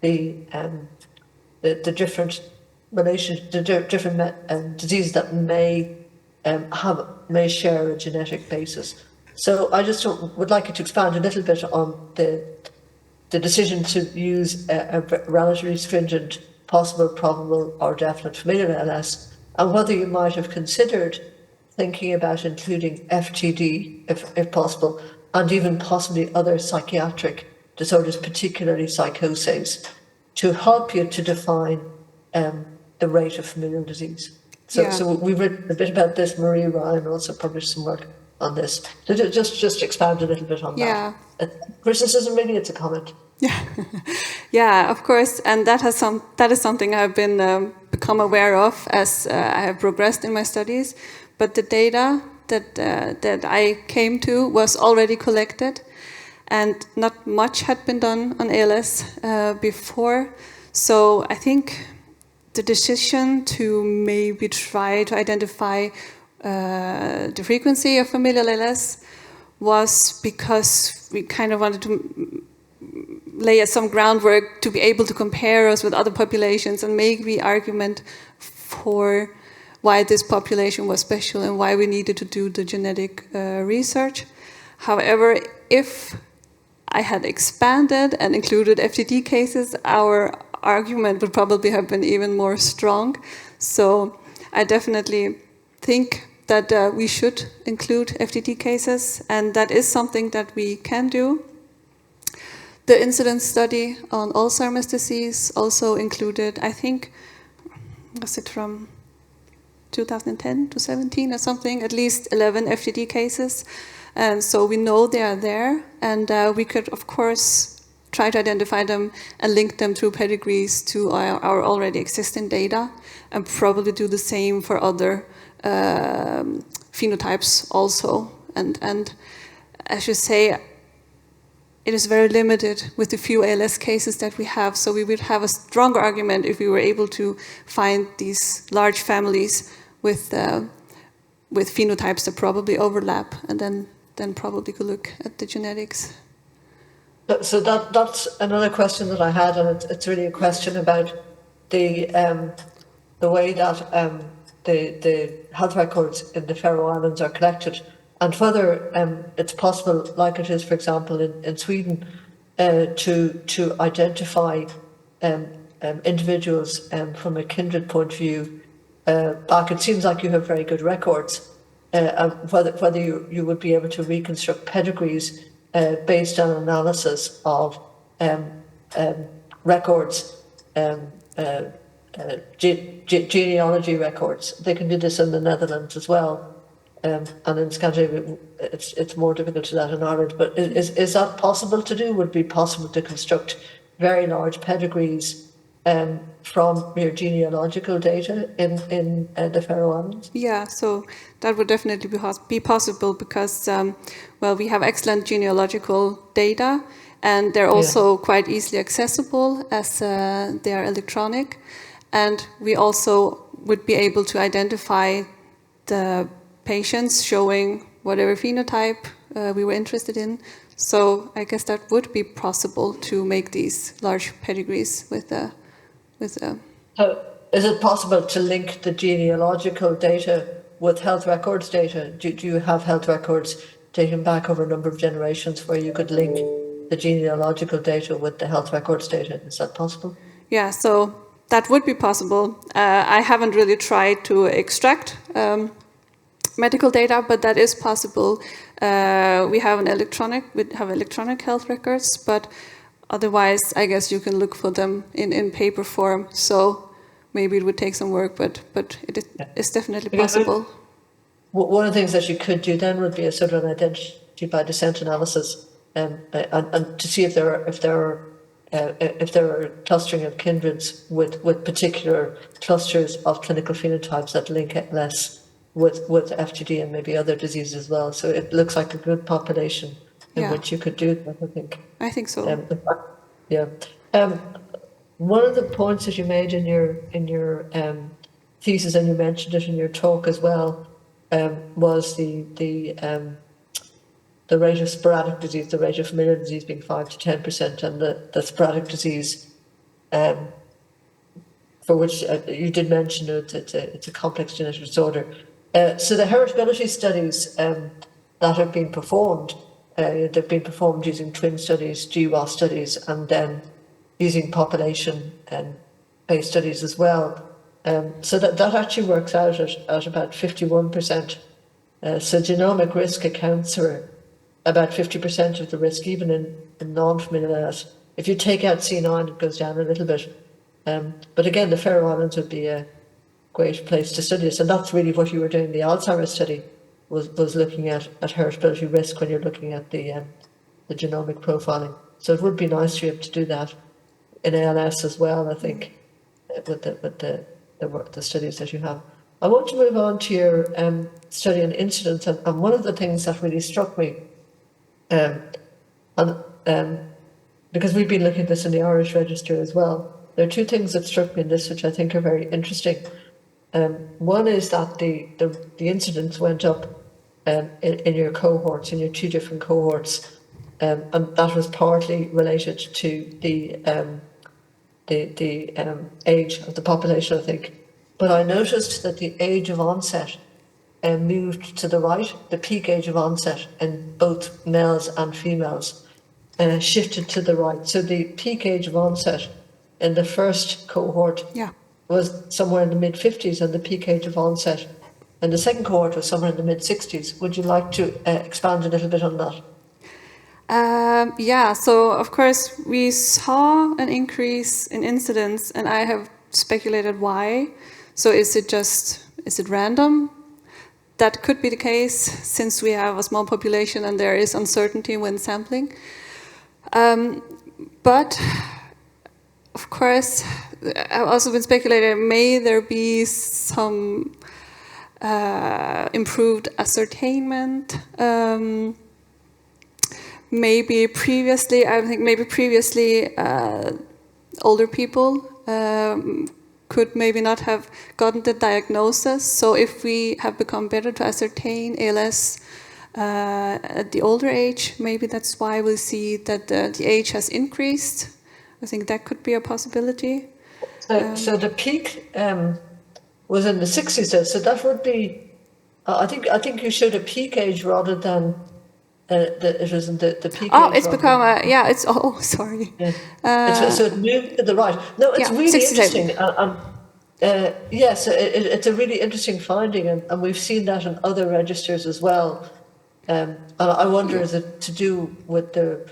the different relations, the different diseases that may share a genetic basis. So I just would like you to expand a little bit on the decision to use a relatively stringent possible, probable, or definite familial ALS, and whether you might have considered thinking about including FTD, if possible, and even possibly other psychiatric disorders, particularly psychoses, to help you to define the rate of familial disease. So we've written a bit about this. Marie Ryan also published some work on this. So just expound a little bit on Yeah. that. Criticism, really, it's a comment. Yeah, yeah, of course, and that is something I've been become aware of as I have progressed in my studies. But the data that I came to was already collected, and not much had been done on ALS before. So I think the decision to maybe try to identify the frequency of familial ALS was because we kind of wanted to lay some groundwork to be able to compare us with other populations and make the argument for why this population was special and why we needed to do the genetic research. However, if I had expanded and included FTD cases, our argument would probably have been even more strong. So I definitely think that we should include FTD cases, and that is something that we can do. The incidence study on Alzheimer's disease also included, I think, was it from 2010 to 17 or something, at least 11 FTD cases. And so we know they are there, and we could, of course, try to identify them and link them through pedigrees to our already existing data, and probably do the same for other phenotypes also. And as you say, it is very limited with the few ALS cases that we have, so we would have a stronger argument if we were able to find these large families with phenotypes that probably overlap, and then probably could look at the genetics. So that's another question that I had, and it's really a question about the way that the health records in the Faroe Islands are collected, and whether it's possible, like it is, for example, in Sweden, to identify individuals from a kindred point of view back. It seems like you have very good records. Whether you would be able to reconstruct pedigrees based on analysis of records, genealogy records. They can do this in the Netherlands as well. And in Scandinavia, it's more difficult to that in Ireland. But is that possible to do? Would it be possible to construct very large pedigrees from your genealogical data in the Faroe Islands? Yeah, so that would definitely be possible because, well, we have excellent genealogical data, and they're also quite easily accessible as they are electronic. And we also would be able to identify the patients showing whatever phenotype we were interested in. So I guess that would be possible to make these large pedigrees with is it possible to link the genealogical data with health records data? Do you have health records dating back over a number of generations where you could link the genealogical data with the health records data? Is that possible? Yeah, so that would be possible. I haven't really tried to extract medical data, but that is possible. We have electronic health records, but otherwise, I guess you can look for them in paper form. So maybe it would take some work, but it is definitely possible. One of the things that you could do then would be a sort of an identity by descent analysis, and to see if there are clustering of kindreds with particular clusters of clinical phenotypes that link it less with FTD and maybe other diseases as well. So it looks like a good population in which you could do that, I think. I think so. One of the points that you made in your thesis, and you mentioned it in your talk as well, was the rate of sporadic disease, the rate of familial disease being 5 to 10%, and the sporadic disease, for which you did mention it's a complex genetic disorder. So the heritability studies that have been performed, they've been performed using twin studies, GWAS studies, and then using population-based studies as well. So that actually works out at about 51%. So genomic risk accounts for about 50% of the risk, even in non-familial ALS. If you take out C9, it goes down a little bit. But again, the Faroe Islands would be a great place to study this. And that's really what you were doing in the Alzheimer's study, was looking at heritability risk when you're looking at the genomic profiling. So it would be nice to be able to do that in ALS as well, I think, with the studies that you have. I want to move on to your study on incidence, and one of the things that really struck me, because we've been looking at this in the Irish Register as well, there are two things that struck me in this which I think are very interesting. One is that the incidence went up in your cohorts, in your two different cohorts, and that was partly related to the age of the population, I think. But I noticed that the age of onset moved to the right. The peak age of onset in both males and females shifted to the right. So the peak age of onset in the first cohort was somewhere in the mid-50s, and the peak age of onset in the second cohort was somewhere in the mid-60s. Would you like to expand a little bit on that? Yeah, so of course we saw an increase in incidence, and I have speculated why. So is it random? That could be the case since we have a small population and there is uncertainty when sampling. But of course, I've also been speculating, may there be some improved ascertainment? Maybe previously, older people could maybe not have gotten the diagnosis. So if we have become better to ascertain ALS at the older age, maybe that's why we see that the age has increased. I think that could be a possibility. So the peak was in the 60s, so that would be, I think you showed a peak age rather than it wasn't the peak age. Oh, it's become sorry. Yeah. So it moved to the right. No, it's really 67. Interesting. Yes, it's a really interesting finding, and we've seen that in other registers as well. And I wonder, is it to do with the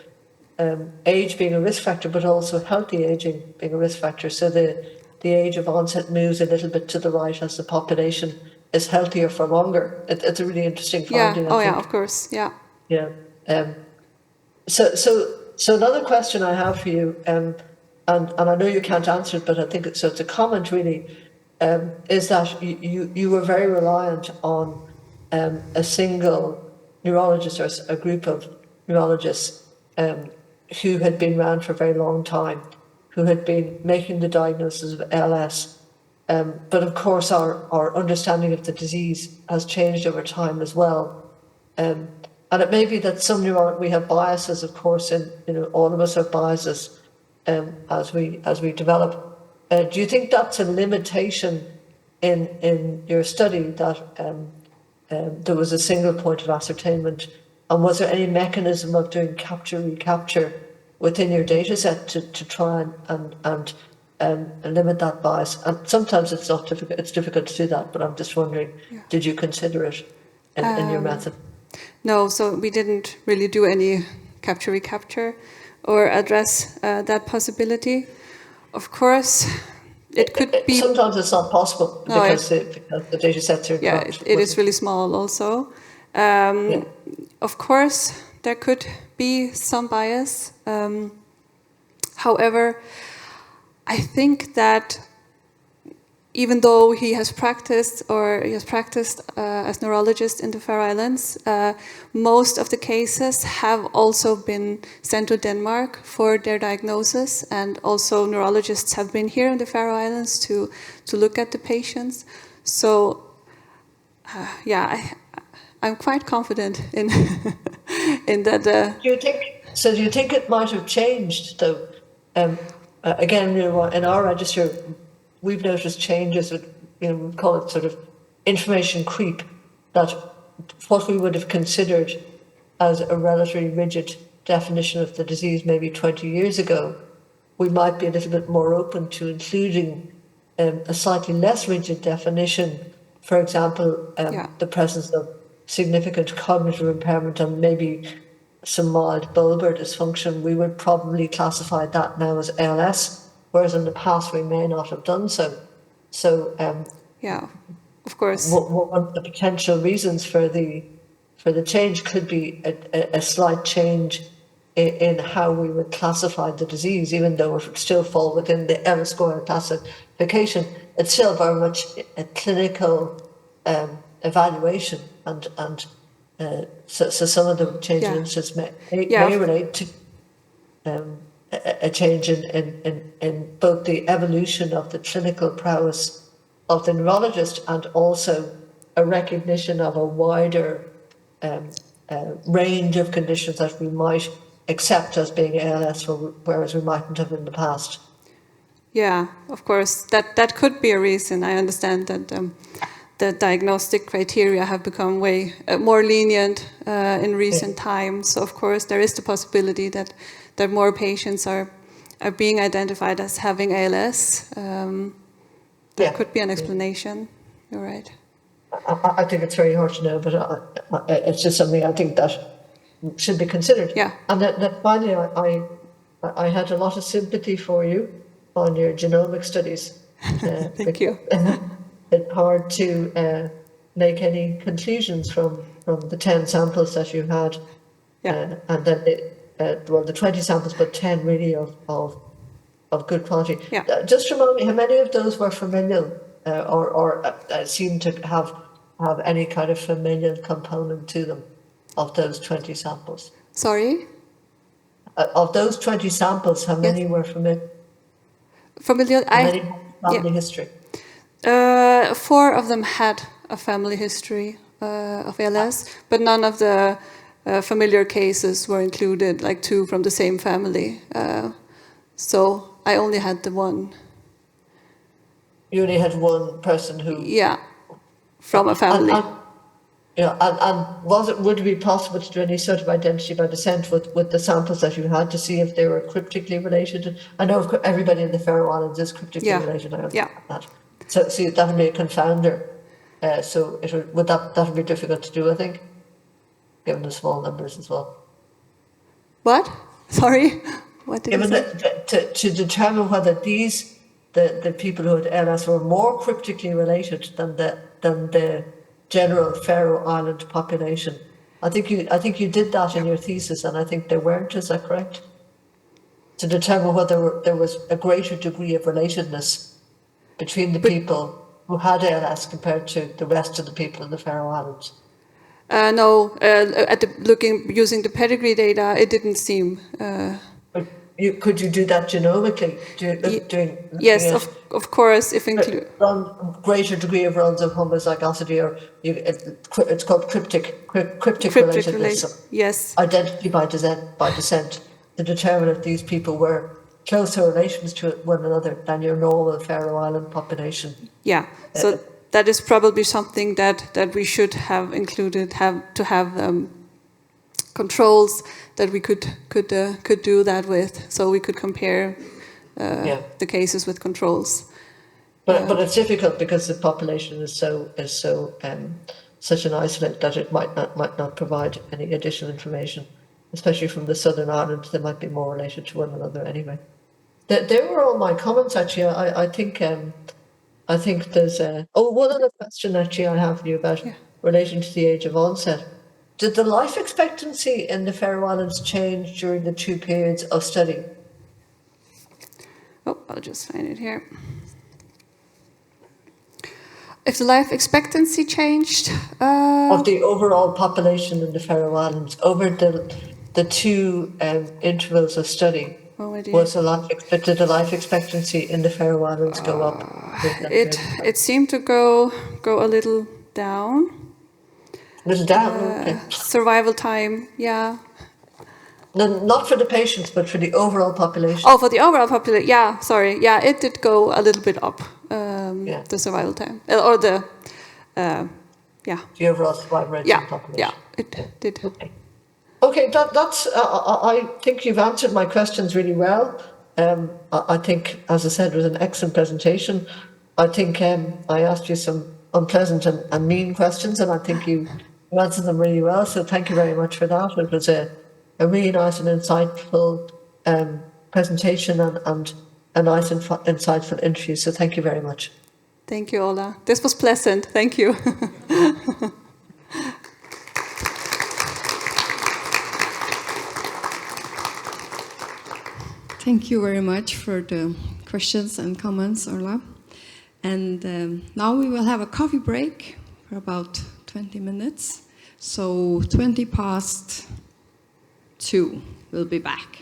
age being a risk factor, but also healthy aging being a risk factor? So the age of onset moves a little bit to the right as the population is healthier for longer. It's a really interesting finding. Yeah. Yeah, of course. Yeah. Yeah. So another question I have for you, and I know you can't answer it, but I think it's a comment really, is that you were very reliant on a single neurologist or a group of neurologists who had been around for a very long time, who had been making the diagnosis of ALS. But of course, our understanding of the disease has changed over time as well. And it may be that we have biases, of course, and all of us have biases as we develop. Do you think that's a limitation in your study, that there was a single point of ascertainment? And was there any mechanism of doing capture-recapture within your data set to try and limit that bias? And sometimes it's not difficult; it's difficult to do that. But I'm just wondering, did you consider it in your method? No, so we didn't really do any capture-recapture or address that possibility. Of course, it could be... Sometimes it's not possible because the data sets are... Yeah, it is really small also. Of course, there could be some bias. However, I think that even though he has practiced as neurologist in the Faroe Islands, most of the cases have also been sent to Denmark for their diagnosis, and also neurologists have been here in the Faroe Islands to look at the patients. So, I'm quite confident in in that. Do you think it might have changed though? Again, in our register, we've noticed changes with, we call it sort of information creep, that what we would have considered as a relatively rigid definition of the disease maybe 20 years ago, we might be a little bit more open to including a slightly less rigid definition. For example, the presence of significant cognitive impairment and maybe some mild bulbar dysfunction. We would probably classify that now as ALS, whereas in the past we may not have done so. So of course. one of the potential reasons for the change could be a slight change in how we would classify the disease, even though it would still fall within the L-score classification. It's still very much a clinical evaluation, and so some of the change in instances may relate to a change in both the evolution of the clinical prowess of the neurologist and also a recognition of a wider range of conditions that we might accept as being ALS, whereas we mightn't have in the past. Yeah, of course, that could be a reason. I understand that the diagnostic criteria have become way more lenient in recent times. So of course, there is the possibility that more patients are being identified as having ALS. That could be an explanation. You're right. I think it's very hard to know, but it's just something I think that should be considered. Yeah. And then finally, I had a lot of sympathy for you on your genomic studies. Thank you. It's hard to make any conclusions from the 10 samples that you had. Yeah. And then the 20 samples, but 10 really of good quality. Yeah. Just remind me, how many of those were familial or seem to have any kind of familial component to them of those 20 samples? Sorry? Of those 20 samples, how many were familial? Familial? How many family history? 4 of them had a family history of ALS, but none of the familiar cases were included, like 2 from the same family. So I only had the one. You only had one person who... Yeah, from a family. And would it be possible to do any sort of identity by descent with the samples that you had to see if they were cryptically related? I know everybody in the Faroe Islands is cryptically related. I understand that. So that would be a confounder. So that would be difficult to do, I think, given the small numbers as well. What? Sorry? What did you say? To determine whether the people who had ALS were more cryptically related than the general Faroe Island population. I think you did that in your thesis, and I think they weren't. Is that correct? To determine whether there was a greater degree of relatedness between the people who had ALS compared to the rest of the people in the Faroe Islands. No, using the pedigree data, it didn't seem. Could you do that genomically? Yes, of course, if include greater degree of runs of homozygosity, or it's called cryptic relatedness. Yes. Identity by descent, to determine if these people were closer relations to one another than your normal Faroe Island population. Yeah. So that is probably something that we should have included. Have controls that we could do that with, so we could compare the cases with controls. But it's difficult because the population is so such an isolate that it might not provide any additional information, especially from the Southern Ireland. They might be more related to one another anyway. There were all my comments actually. I think there's one other question actually I have for you about relating to the age of onset. Did the life expectancy in the Faroe Islands change during the 2 periods of study? Oh, I'll just find it here. If the life expectancy changed? Of the overall population in the Faroe Islands over the 2 intervals of study, did the life expectancy in the Faroe Islands go up? It seemed to go a little down. Okay. Survival time, yeah. No, not for the patients, but for the overall population. Oh, for the overall population, yeah, sorry. Yeah, it did go a little bit up, the survival time. Or the, the overall survival rate of the population. Yeah, it did. Okay, that's, I think you've answered my questions really well. I think, as I said, it was an excellent presentation. I think I asked you some unpleasant and mean questions, and I think you answered them really well. So thank you very much for that. It was a really nice and insightful presentation and a nice insightful interview. So thank you very much. Thank you, Ola. This was pleasant. Thank you. Thank you very much for the questions and comments, Ola. And now we will have a coffee break for about 20 minutes. So 20 past 2, we'll be back.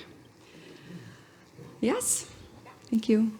Yes? Thank you.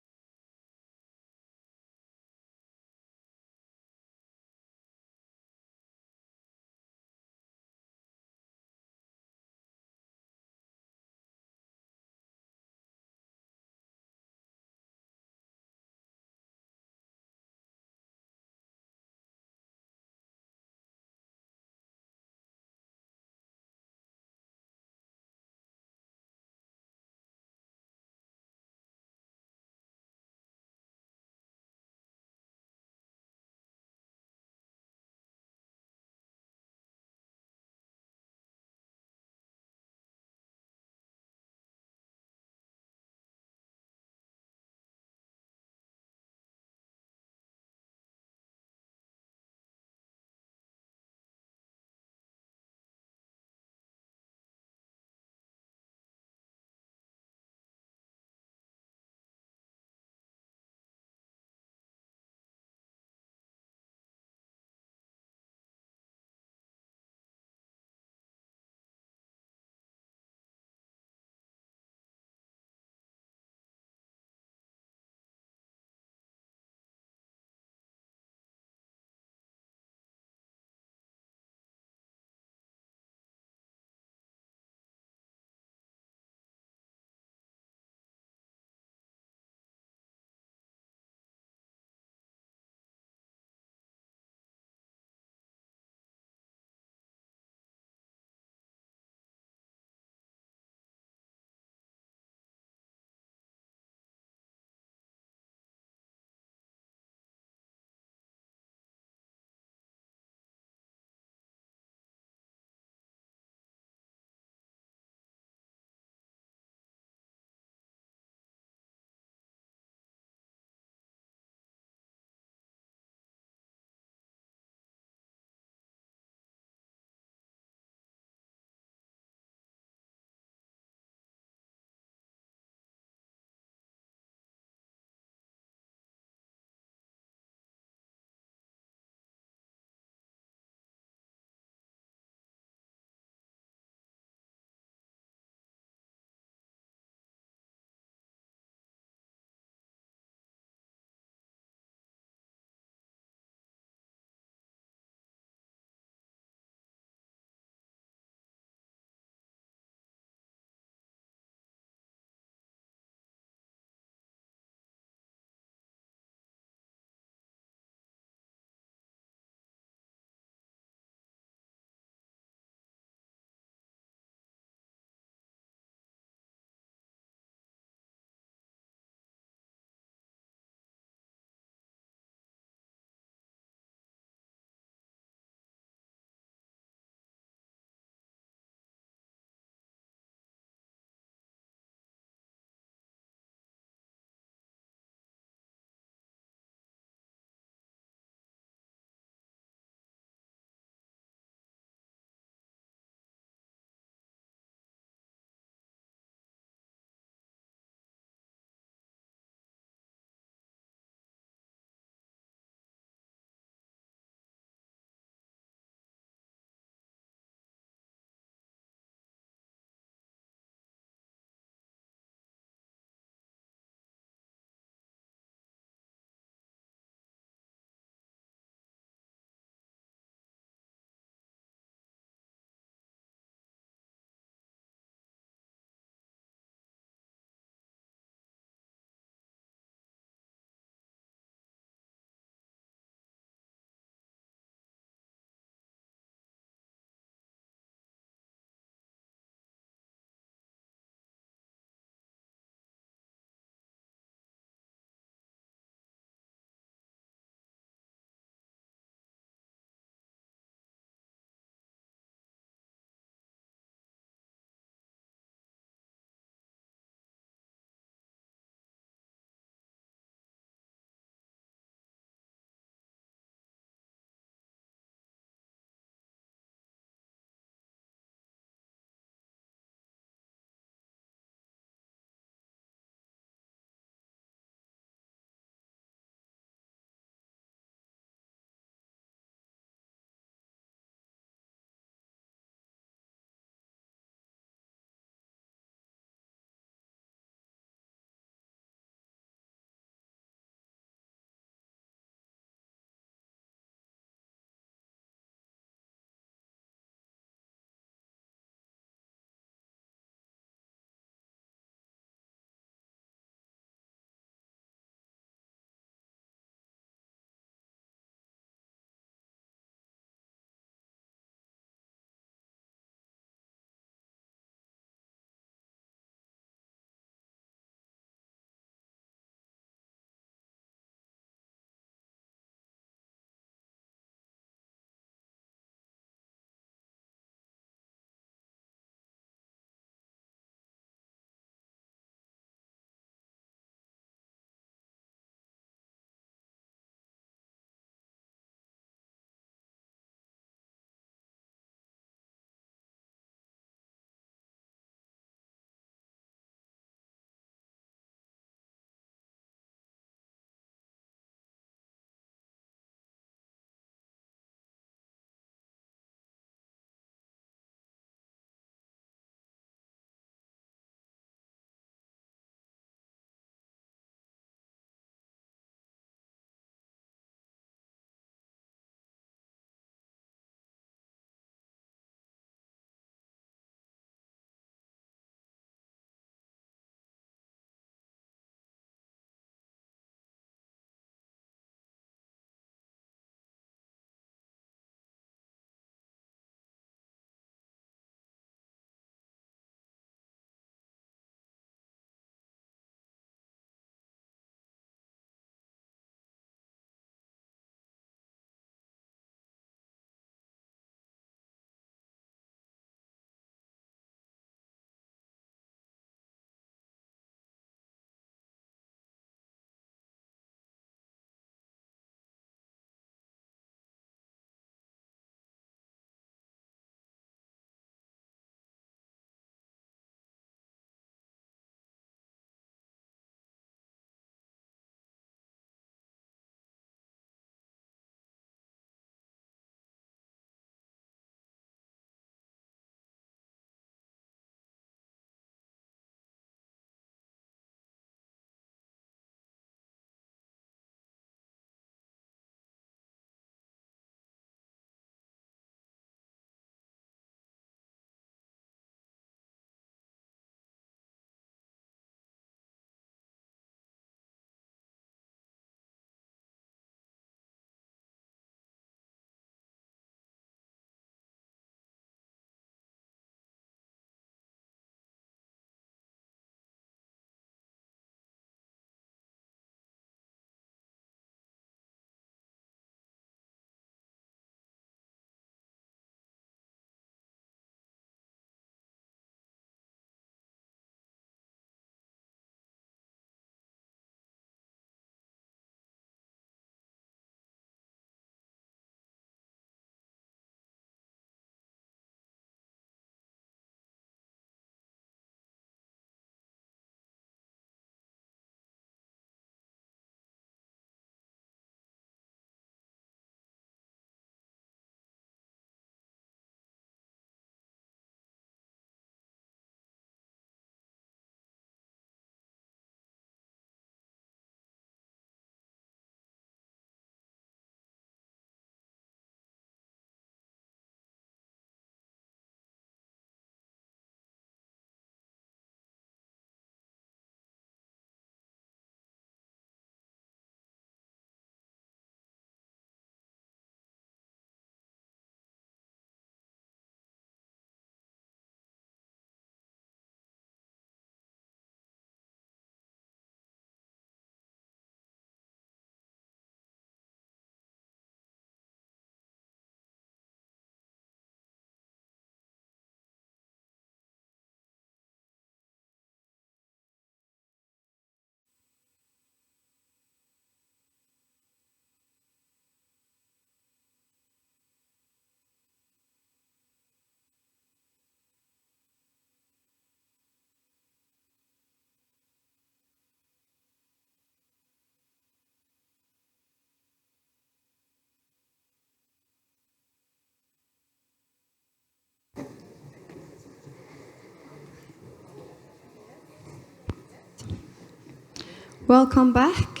Welcome back.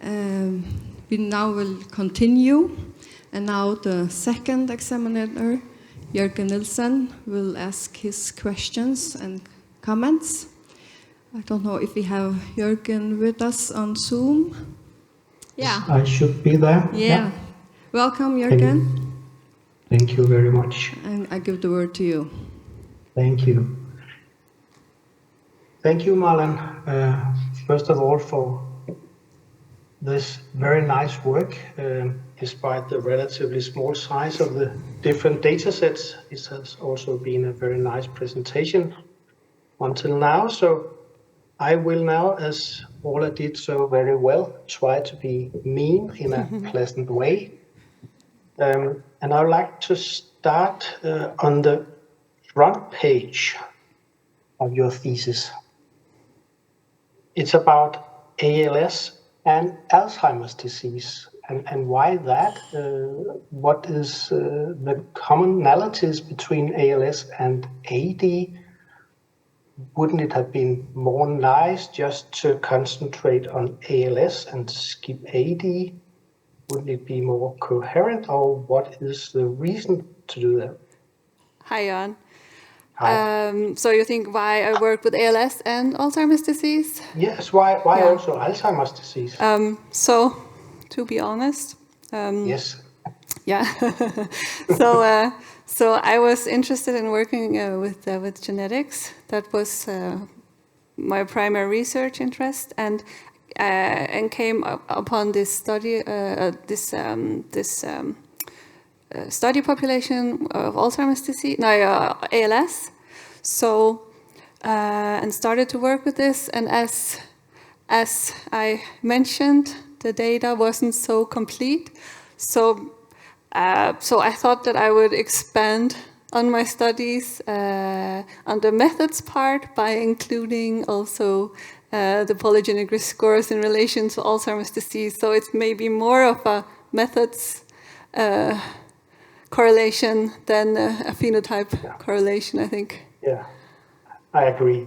We now will continue, and now the second examiner, Jørgen Nielsen, will ask his questions and comments. I don't know if we have Jørgen with us on Zoom. Yeah. I should be there. Yeah. Welcome, Jørgen. Thank you very much. And I give the word to you. Thank you. Thank you, Malan, first of all, for this very nice work. Despite the relatively small size of the different data sets, it has also been a very nice presentation until now. So I will now, as Ola did so very well, try to be mean in a pleasant way. And I would like to start on the front page of your thesis. It's about ALS and Alzheimer's disease, and why that? What is the commonalities between ALS and AD? Wouldn't it have been more nice just to concentrate on ALS and skip AD? Wouldn't it be more coherent, or what is the reason to do that? Hi, Jan. Hi. So you think why I work with ALS and Alzheimer's disease? Yes, why Yeah. also Alzheimer's disease? So, to be honest, Yes. yeah. So I was interested in working with genetics. That was my primary research interest, and came upon this study, study population of Alzheimer's disease, ALS. So, and started to work with this. And as I mentioned, the data wasn't so complete. So I thought that I would expand on my studies on the methods part by including also the polygenic risk scores in relation to Alzheimer's disease. So it's maybe more of a methods correlation than a phenotype correlation, I think. Yeah, I agree.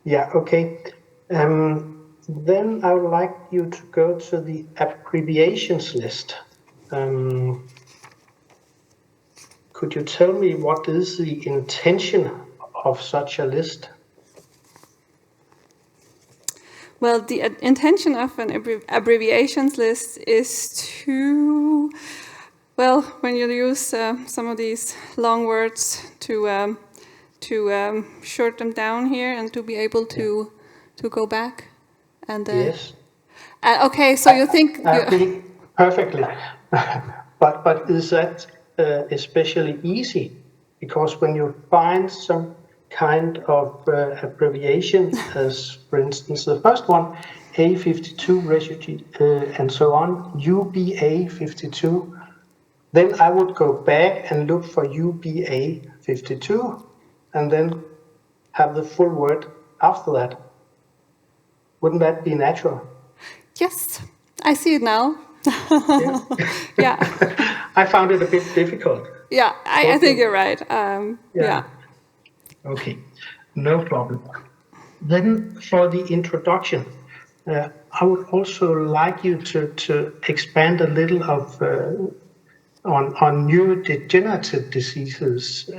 Yeah, okay. Then I would like you to go to the abbreviations list. Could you tell me what is the intention of such a list? Well, the intention of an abbreviations list is to, well, when you use some of these long words to short them down here and to be able to go back. And Yes. Okay, so you think perfectly, but is that especially easy? Because when you find some kind of abbreviation, as for instance the first one, A52 residue and so on, UBA52, then I would go back and look for UBA52 and then have the full word after that. Wouldn't that be natural? Yes, I see it now. Yeah. Yeah. I found it a bit difficult. Yeah, I think you're right. Yeah. Okay, no problem. Then for the introduction, I would also like you to expand a little of on neurodegenerative diseases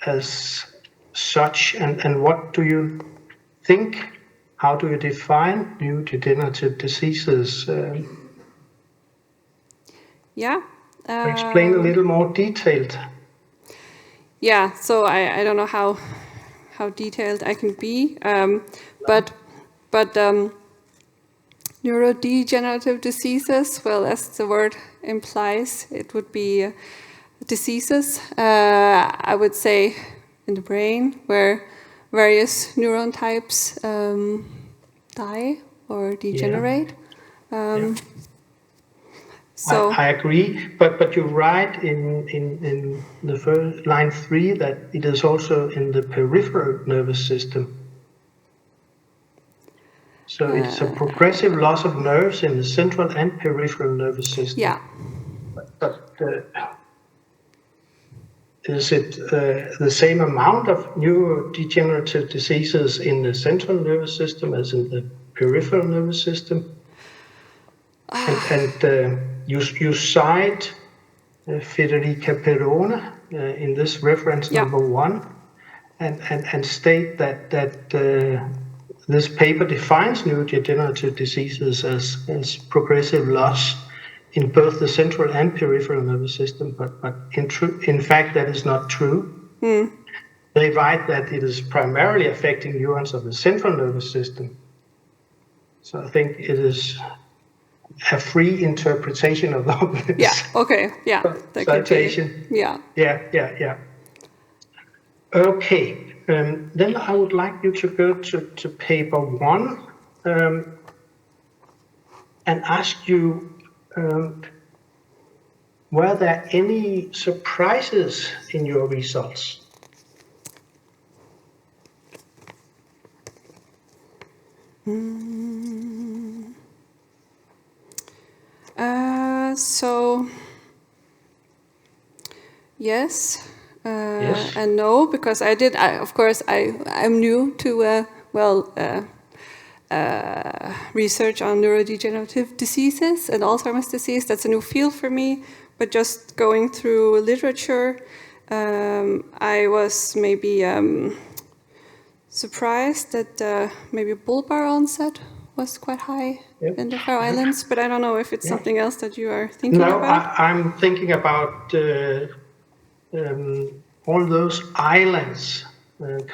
as such, and what do you think? How do you define neurodegenerative diseases? Yeah. Explain a little more detailed. Yeah, so I don't know how detailed I can be, but neurodegenerative diseases, well, as the word implies, it would be diseases, I would say, in the brain where various neuron types die or degenerate. So I agree, but you write in the first line 3 that it is also in the peripheral nervous system. So it's a progressive loss of nerves in the central and peripheral nervous system. yeah, But is it the same amount of neurodegenerative diseases in the central nervous system as in the peripheral nervous system? And you cite Federica Perona in this reference number 1, and state that this paper defines neurodegenerative diseases as progressive loss in both the central and peripheral nervous system, but in fact that is not true. They write that it is primarily affecting neurons of the central nervous system. So I think it is a free interpretation of this. Yeah, okay, yeah. Citation. Yeah. Yeah. Okay, then I would like you to go to paper 1 and ask you, were there any surprises in your results? So, yes. And no, because I'm new to research on neurodegenerative diseases and Alzheimer's disease. That's a new field for me. But just going through literature, I was maybe surprised that maybe bulbar onset was quite high in the Faroe Islands. But I don't know if it's something else that you are thinking about. No, I'm thinking about all those islands of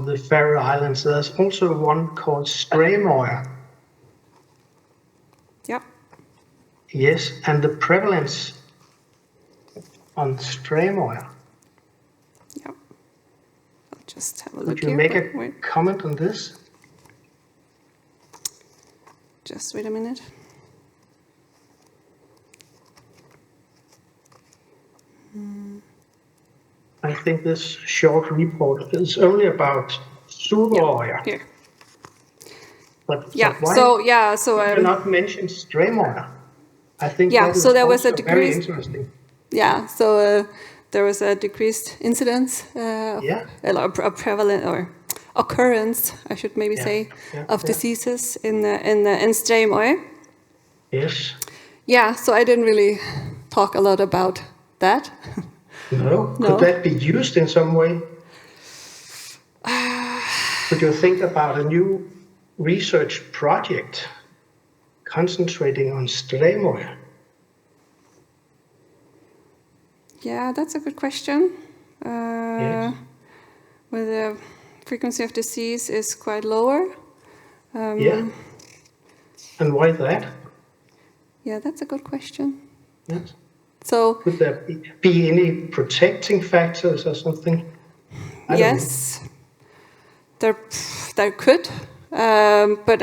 the Faroe Islands. There's also one called Streymoy. Yep. Yes, and the prevalence on Streymoy. Yep. I'll just have a look Would you here. make a comment on this? Just wait a minute. I think this short report is only about Suðuroy. Here. But why did you not mention Streymoy? I think that is there was a very interesting. Yeah, so there was a decreased incidence, a prevalent or occurrence, I should maybe say, of diseases in Streymoy. Yes. Yeah, so I didn't really talk a lot about that. No? Could that be used in some way? Could you think about a new research project concentrating on Streymoy? Yeah, that's a good question. Yes. Where the frequency of disease is quite lower. And why that? Yeah, that's a good question. Yes. So could there be any protecting factors or something? Yes, there could, but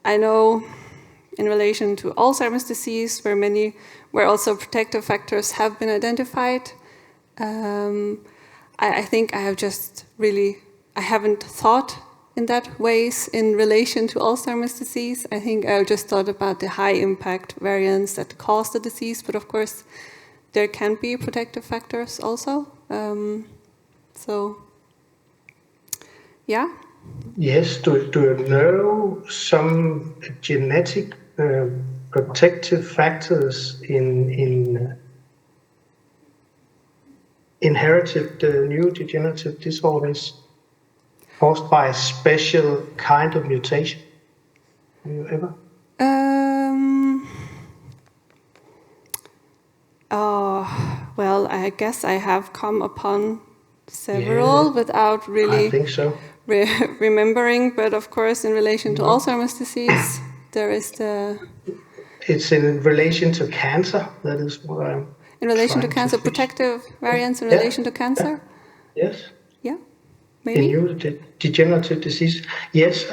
I know in relation to Alzheimer's disease, where also protective factors have been identified. I think I haven't thought in that ways in relation to Alzheimer's disease. I think I just thought about the high impact variants that cause the disease, but of course there can be protective factors also. Yes, do you know some genetic protective factors in inherited neurodegenerative disorders caused by a special kind of mutation? Have you ever? Well, I guess I have come upon several without really I think so. remembering, but of course in relation to Alzheimer's disease, there is It's in relation to cancer, that is what I'm in relation to cancer, protective variants in relation to cancer? Yes. Yeah, maybe. In neurodegenerative disease, yes,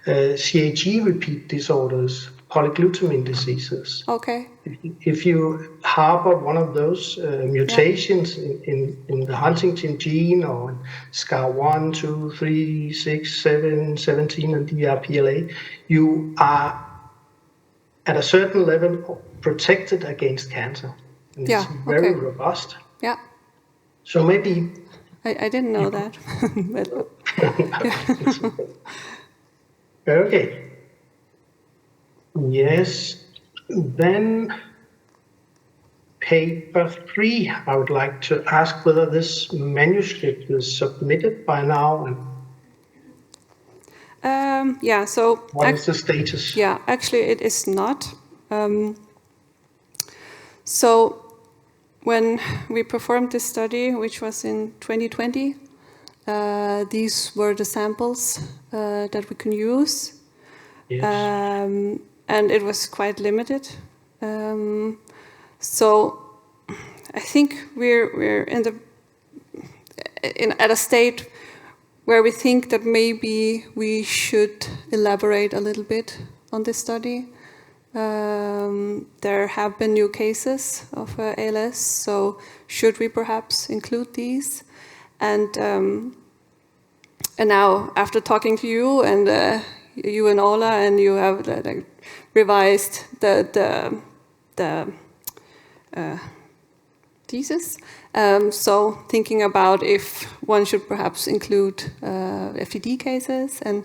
CAG repeat disorders, polyglutamine diseases. Okay. If you harbor one of those mutations in the Huntington gene or in SCAR1, 2, 3, 6, 7, 17, and DRPLA, you are at a certain level protected against cancer. and Yeah, it's very okay. robust. Yeah, So maybe I didn't know that. But, okay. Yes. Then paper 3, I would like to ask whether this manuscript is submitted by now and yeah, so what is the status? yeah, actually it is not. So when we performed this study, which was in 2020, these were the samples that we can use. Yes. And it was quite limited. So I think we're at a state where we think that maybe we should elaborate a little bit on this study. There have been new cases of ALS, so should we perhaps include these? And now, after talking to you and you and Ola, and you have revised the thesis. So thinking about if one should perhaps include FTD cases, and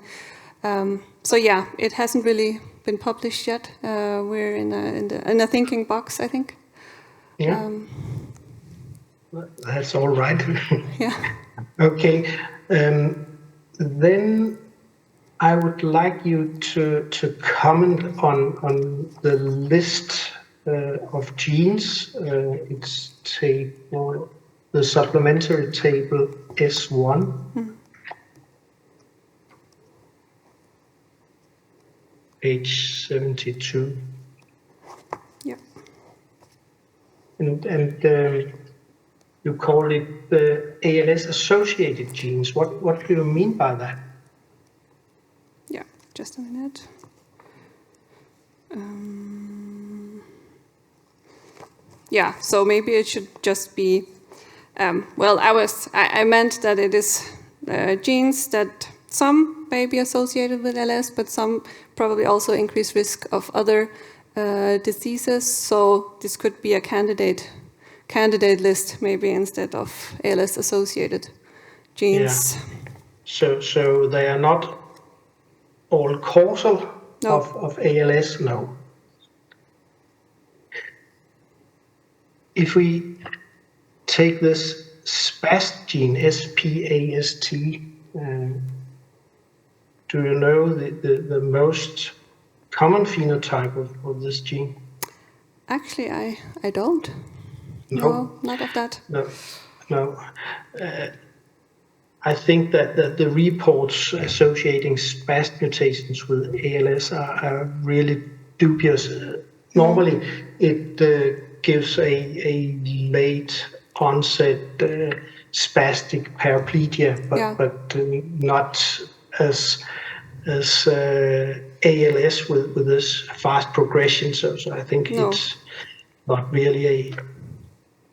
so yeah, it hasn't really been published yet. We're in a thinking box, I think. Yeah. That's all right. Yeah. Okay. Then I would like you to comment on the list of genes. It's the supplementary table S1. Page 72. Yeah. And you call it the ALS-associated genes. What do you mean by that? Yeah, just a minute. Yeah, so maybe it should just be. Well, I meant that it is genes that some may be associated with ALS, but some probably also increase risk of other diseases. So this could be a candidate list maybe instead of ALS-associated genes. Yeah. So they are not all causal No. of ALS? No. If we take this SPAST gene, SPAST, do you know the most common phenotype of this gene? Actually, I don't. No, not of that. No. I think that the reports associating SPAST mutations with ALS are really dubious. Normally, it gives a late onset spastic paraplegia, but not as ALS with this fast progression. So I think it's not really a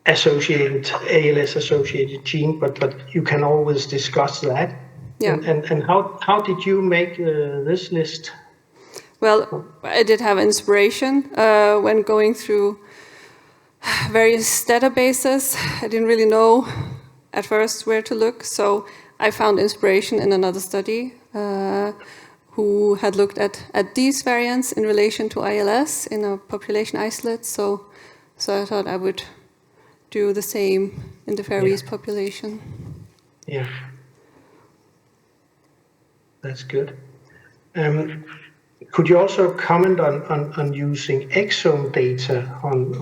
ALS-associated gene, but you can always discuss that. Yeah. And how did you make this list? Well, I did have inspiration when going through various databases. I didn't really know at first where to look, so I found inspiration in another study who had looked at these variants in relation to ILS in a population isolate. So I thought I would do the same in the Faroese population. Yeah, that's good. Could you also comment on using exome data on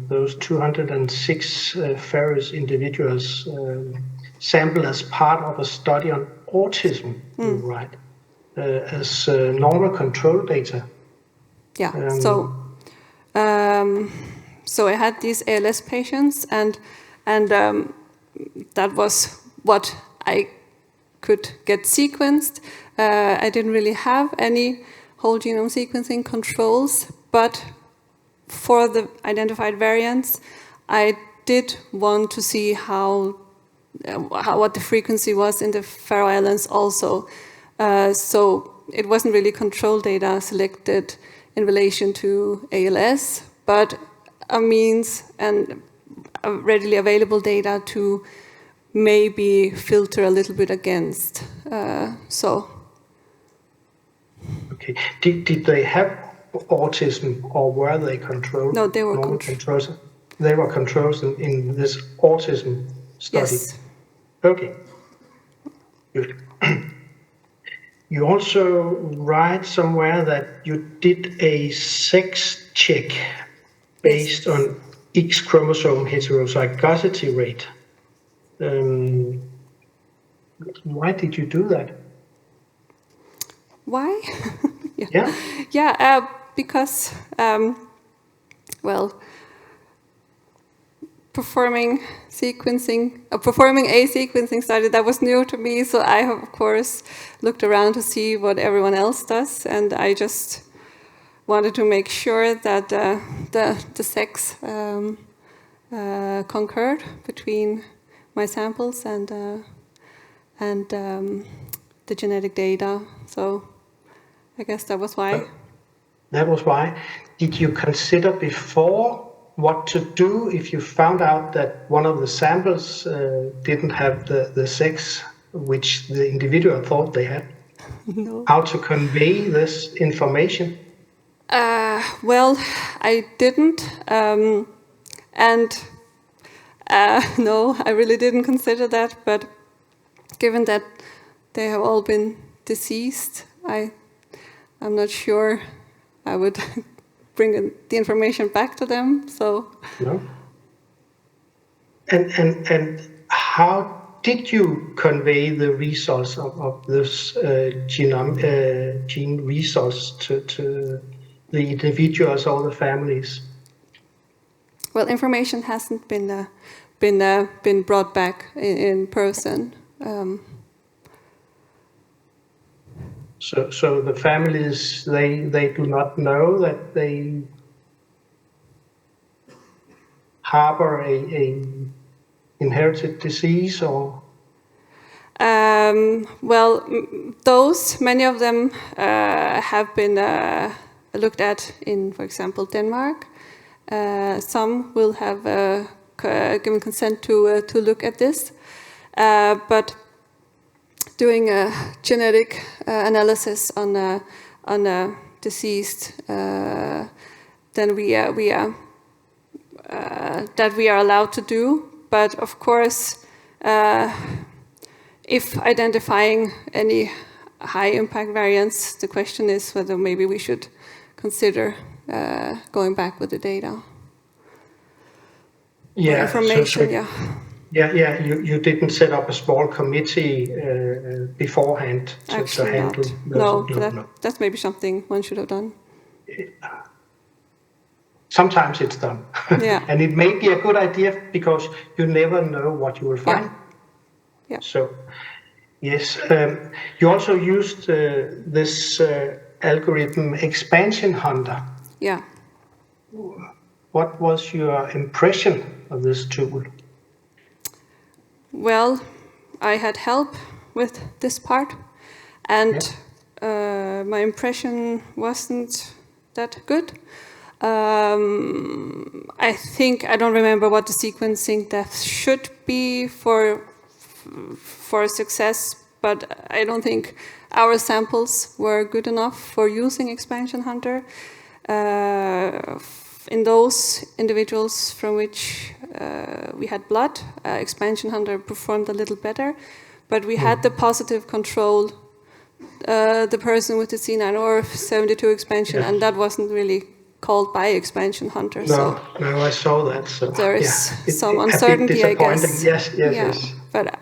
those 206 Faroese individuals sampled as part of a study on autism, right? As normal control data? Yeah, so I had these ALS patients, and that was what I could get sequenced. I didn't really have any whole genome sequencing controls, but for the identified variants, I did want to see what the frequency was in the Faroe Islands also. So it wasn't really control data selected in relation to ALS, but a means and readily available data to maybe filter a little bit against. Okay. Did they have autism, or were they controlled? No, they were controls. They were controls in this autism study. Yes. Okay. Good. You also write somewhere that you did a sex check based on X chromosome heterozygosity rate. Why did you do that? Why? Yeah. Yeah, because, performing a sequencing study, that was new to me, so I have, of course, looked around to see what everyone else does, and I just wanted to make sure that the sex concurred between my samples and the genetic data. So I guess that was why. That was why. Did you consider before what to do if you found out that one of the samples didn't have the sex which the individual thought they had? No. How to convey this information? Well, I didn't. No, I really didn't consider that. But given that they have all been deceased, I'm not sure I would bring the information back to them. So. No. And how did you convey the results of this gene results to the individuals or the families? Well, information hasn't been brought back in person. So the families, they do not know that they harbor a inherited disease, or? Well, many of them have been looked at in, for example, Denmark. Some will have given consent to look at this, but doing a genetic analysis on a deceased, then we are that we are allowed to do. But of course, if identifying any high impact variants, the question is whether maybe we should consider going back with the data. Yeah, information, Yeah, you didn't set up a small committee beforehand to handle those? No, that's maybe something one should have done. Sometimes it's done. Yeah. And it may be a good idea because you never know what you will find. Yeah. So, yes. You also used this algorithm expansion hunter. Yeah. What was your impression of this tool? Well, I had help with this part, and my impression wasn't that good. I think I don't remember what the sequencing depth should be for success, but I don't think our samples were good enough for using expansion hunter. In those individuals from which we had blood, expansion hunter performed a little better, but we had the positive control, the person with the C9orf72 expansion, and that wasn't really called by expansion hunter. No, I saw that. So there is some uncertainty, I guess. Yes. But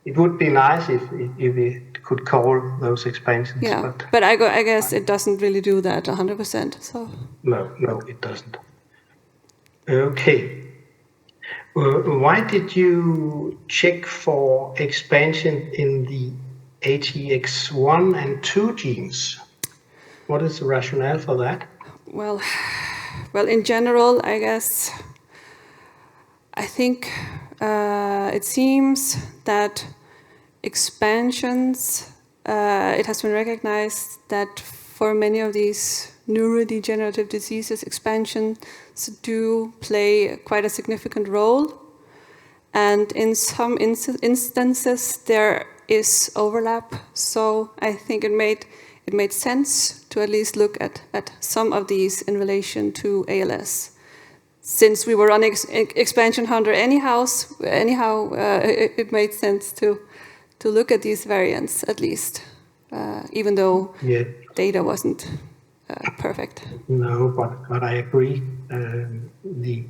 it would be nice if we could call those expansions. Yeah, but I guess it doesn't really do that 100%. So no, it doesn't. Okay. Why did you check for expansion in the ATX1 and 2 genes? What is the rationale for that? Well, in general, I guess, I think it seems that expansions, it has been recognized that for many of these neurodegenerative diseases, expansions do play quite a significant role. And in some instances, there is overlap. So I think it made sense to at least look at some of these in relation to ALS. Since we were on expansion hunter anyhow, it made sense to look at these variants at least, even though data wasn't perfect. No, but I agree. The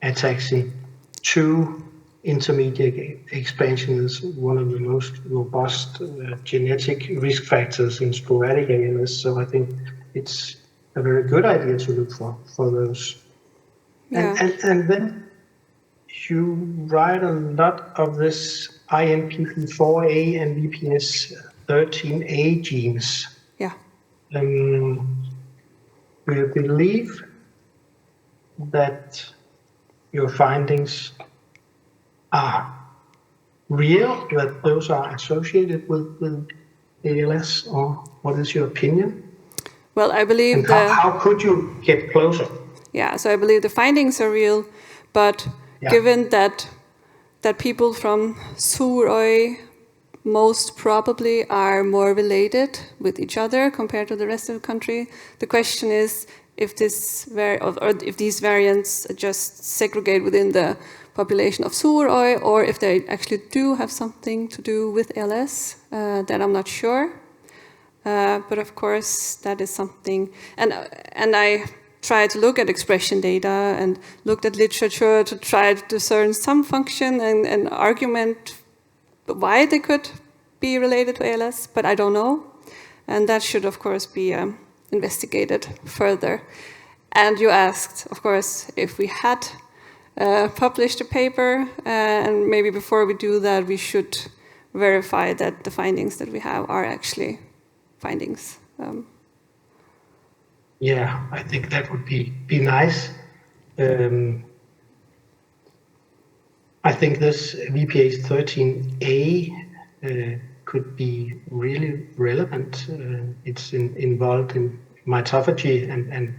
ataxin-2 intermediate expansion is one of the most robust genetic risk factors in sporadic ALS, so I think it's a very good idea to look for those. Yeah. And then you write a lot of this INPP4A and VPS13A genes. Yeah. Do you believe that your findings are real, that those are associated with ALS, or what is your opinion? Well, I believe and how could you get closer? Yeah, so I believe the findings are real, but given that people from Føroya most probably are more related with each other compared to the rest of the country, the question is if these variants just segregate within the population of Føroya, or if they actually do have something to do with ALS. That I'm not sure. But of course, that is something, and I tried to look at expression data and looked at literature to try to discern some function and argument why they could be related to ALS, but I don't know. And that should, of course, be investigated further. And you asked, of course, if we had published a paper, and maybe before we do that, we should verify that the findings that we have are actually findings. Yeah, I think that would be nice. I think this VPS13A could be really relevant. It's involved in mitophagy, and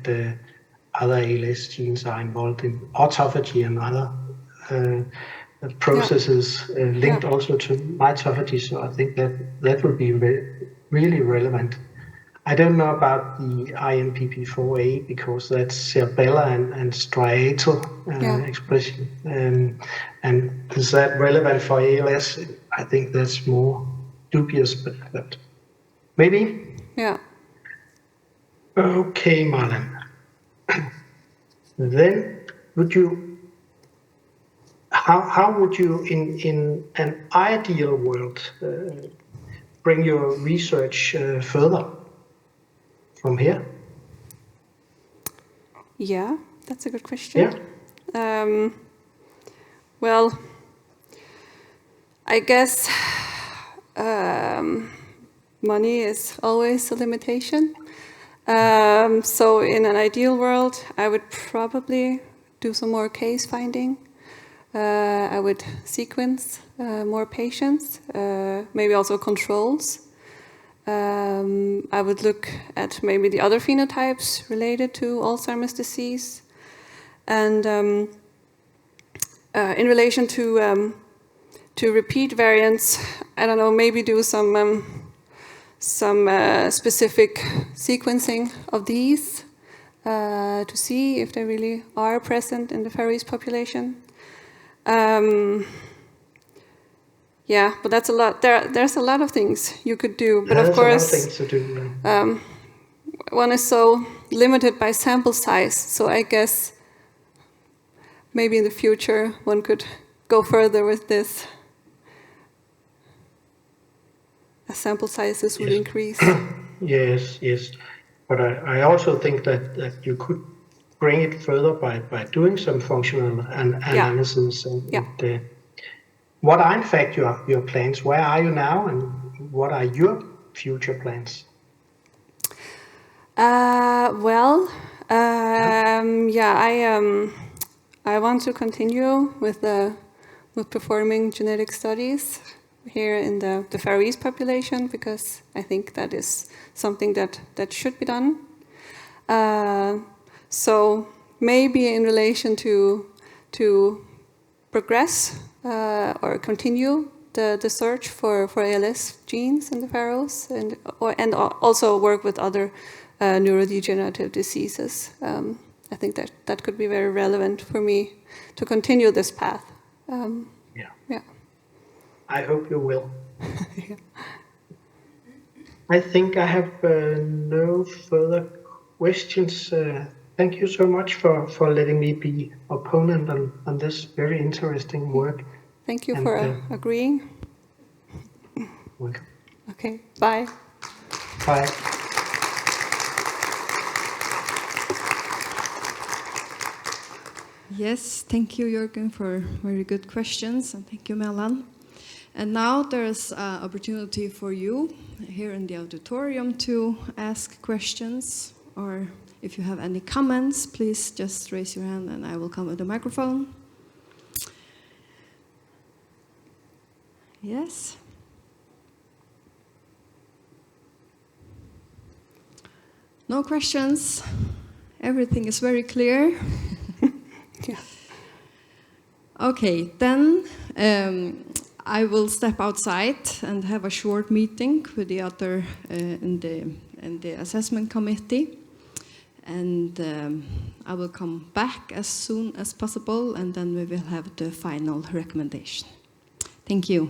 other ALS genes are involved in autophagy and other processes linked also to mitophagy. So I think that would be really relevant. I don't know about the INPP4A because that's cerebellar and striatal expression. And is that relevant for ALS? I think that's more dubious, but maybe. Yeah. Okay, Malan. Then how would you in an ideal world bring your research further from here? Yeah, that's a good question. Yeah. Well, I guess money is always a limitation. So in an ideal world, I would probably do some more case finding. I would sequence more patients, maybe also controls. I would look at maybe the other phenotypes related to Alzheimer's disease. And in relation to repeat variants, I don't know, maybe do some specific sequencing of these to see if they really are present in the Faroese population. Yeah, but that's a lot. There's a lot of things you could do, but of course, a lot of things to do. One is so limited by sample size. So I guess maybe in the future one could go further with this. As sample sizes would increase. Yes. But I also think that you could bring it further by doing some functional analysis. And what are in fact your plans? Where are you now, and what are your future plans? I want to continue with performing genetic studies here in the Faroese population, because I think that is something that should be done. So maybe in relation to progress or continue the search for ALS genes in the Faroes, and also work with other neurodegenerative diseases. I think that could be very relevant for me to continue this path. Yeah. I hope you will. Yeah. I think I have no further questions. Thank you so much for letting me be opponent on this very interesting work. Thank you And, for agreeing. Welcome. Okay, bye. Bye. Yes, thank you, Jürgen, for very good questions, and thank you, Malan. And now there's opportunity for you here in the auditorium to ask questions, or if you have any comments, please just raise your hand and I will come with the microphone. Yes? No questions? Everything is very clear? Yeah. Okay, then I will step outside and have a short meeting with the other in the assessment committee, and I will come back as soon as possible, and then we will have the final recommendation. Thank you.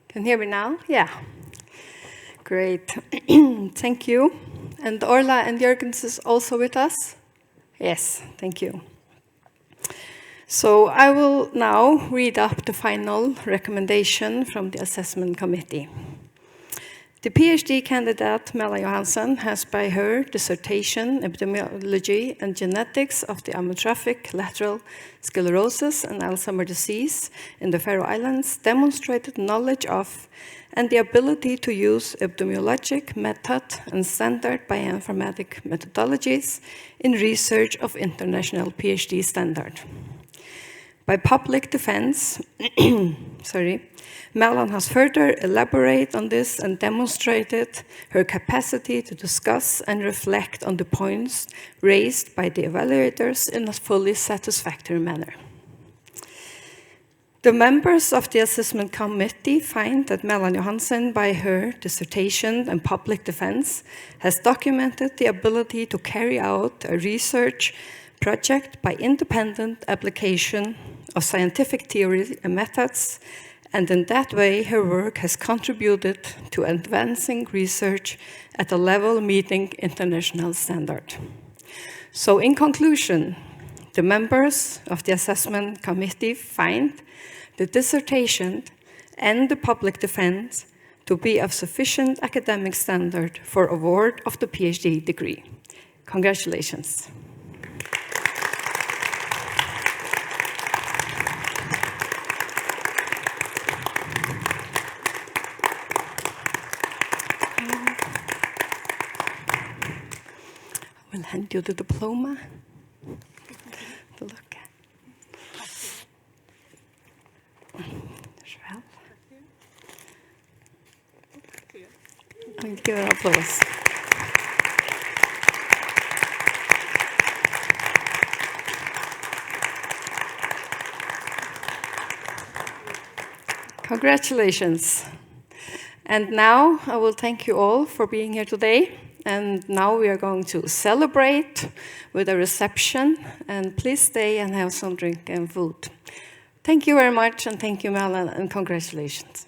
Can you hear me now? Yeah. Great. Thank you. And Orla and Jürgens is also with us? Yes, thank you. So I will now read up the final recommendation from the assessment committee. The PhD candidate, Malan Johansen, has by her dissertation, Epidemiology and Genetics of the Amyotrophic, Lateral, Sclerosis and Alzheimer disease in the Faroe Islands, demonstrated knowledge of and the ability to use epidemiologic method and standard bioinformatic methodologies in research of international PhD standard. By public defense, Malan has further elaborated on this and demonstrated her capacity to discuss and reflect on the points raised by the evaluators in a fully satisfactory manner. The members of the assessment committee find that Malan Johansen, by her dissertation and public defense, has documented the ability to carry out a research project by independent application of scientific theory and methods, and in that way her work has contributed to advancing research at a level meeting international standard. So in conclusion, the members of the assessment committee find the dissertation and the public defense to be of sufficient academic standard for award of the PhD degree. Congratulations. I will hand you the diploma to look at. Give it an applause. Congratulations. And now I will thank you all for being here today. And now we are going to celebrate with a reception. And please stay and have some drink and food. Thank you very much, and thank you, Malan, and congratulations.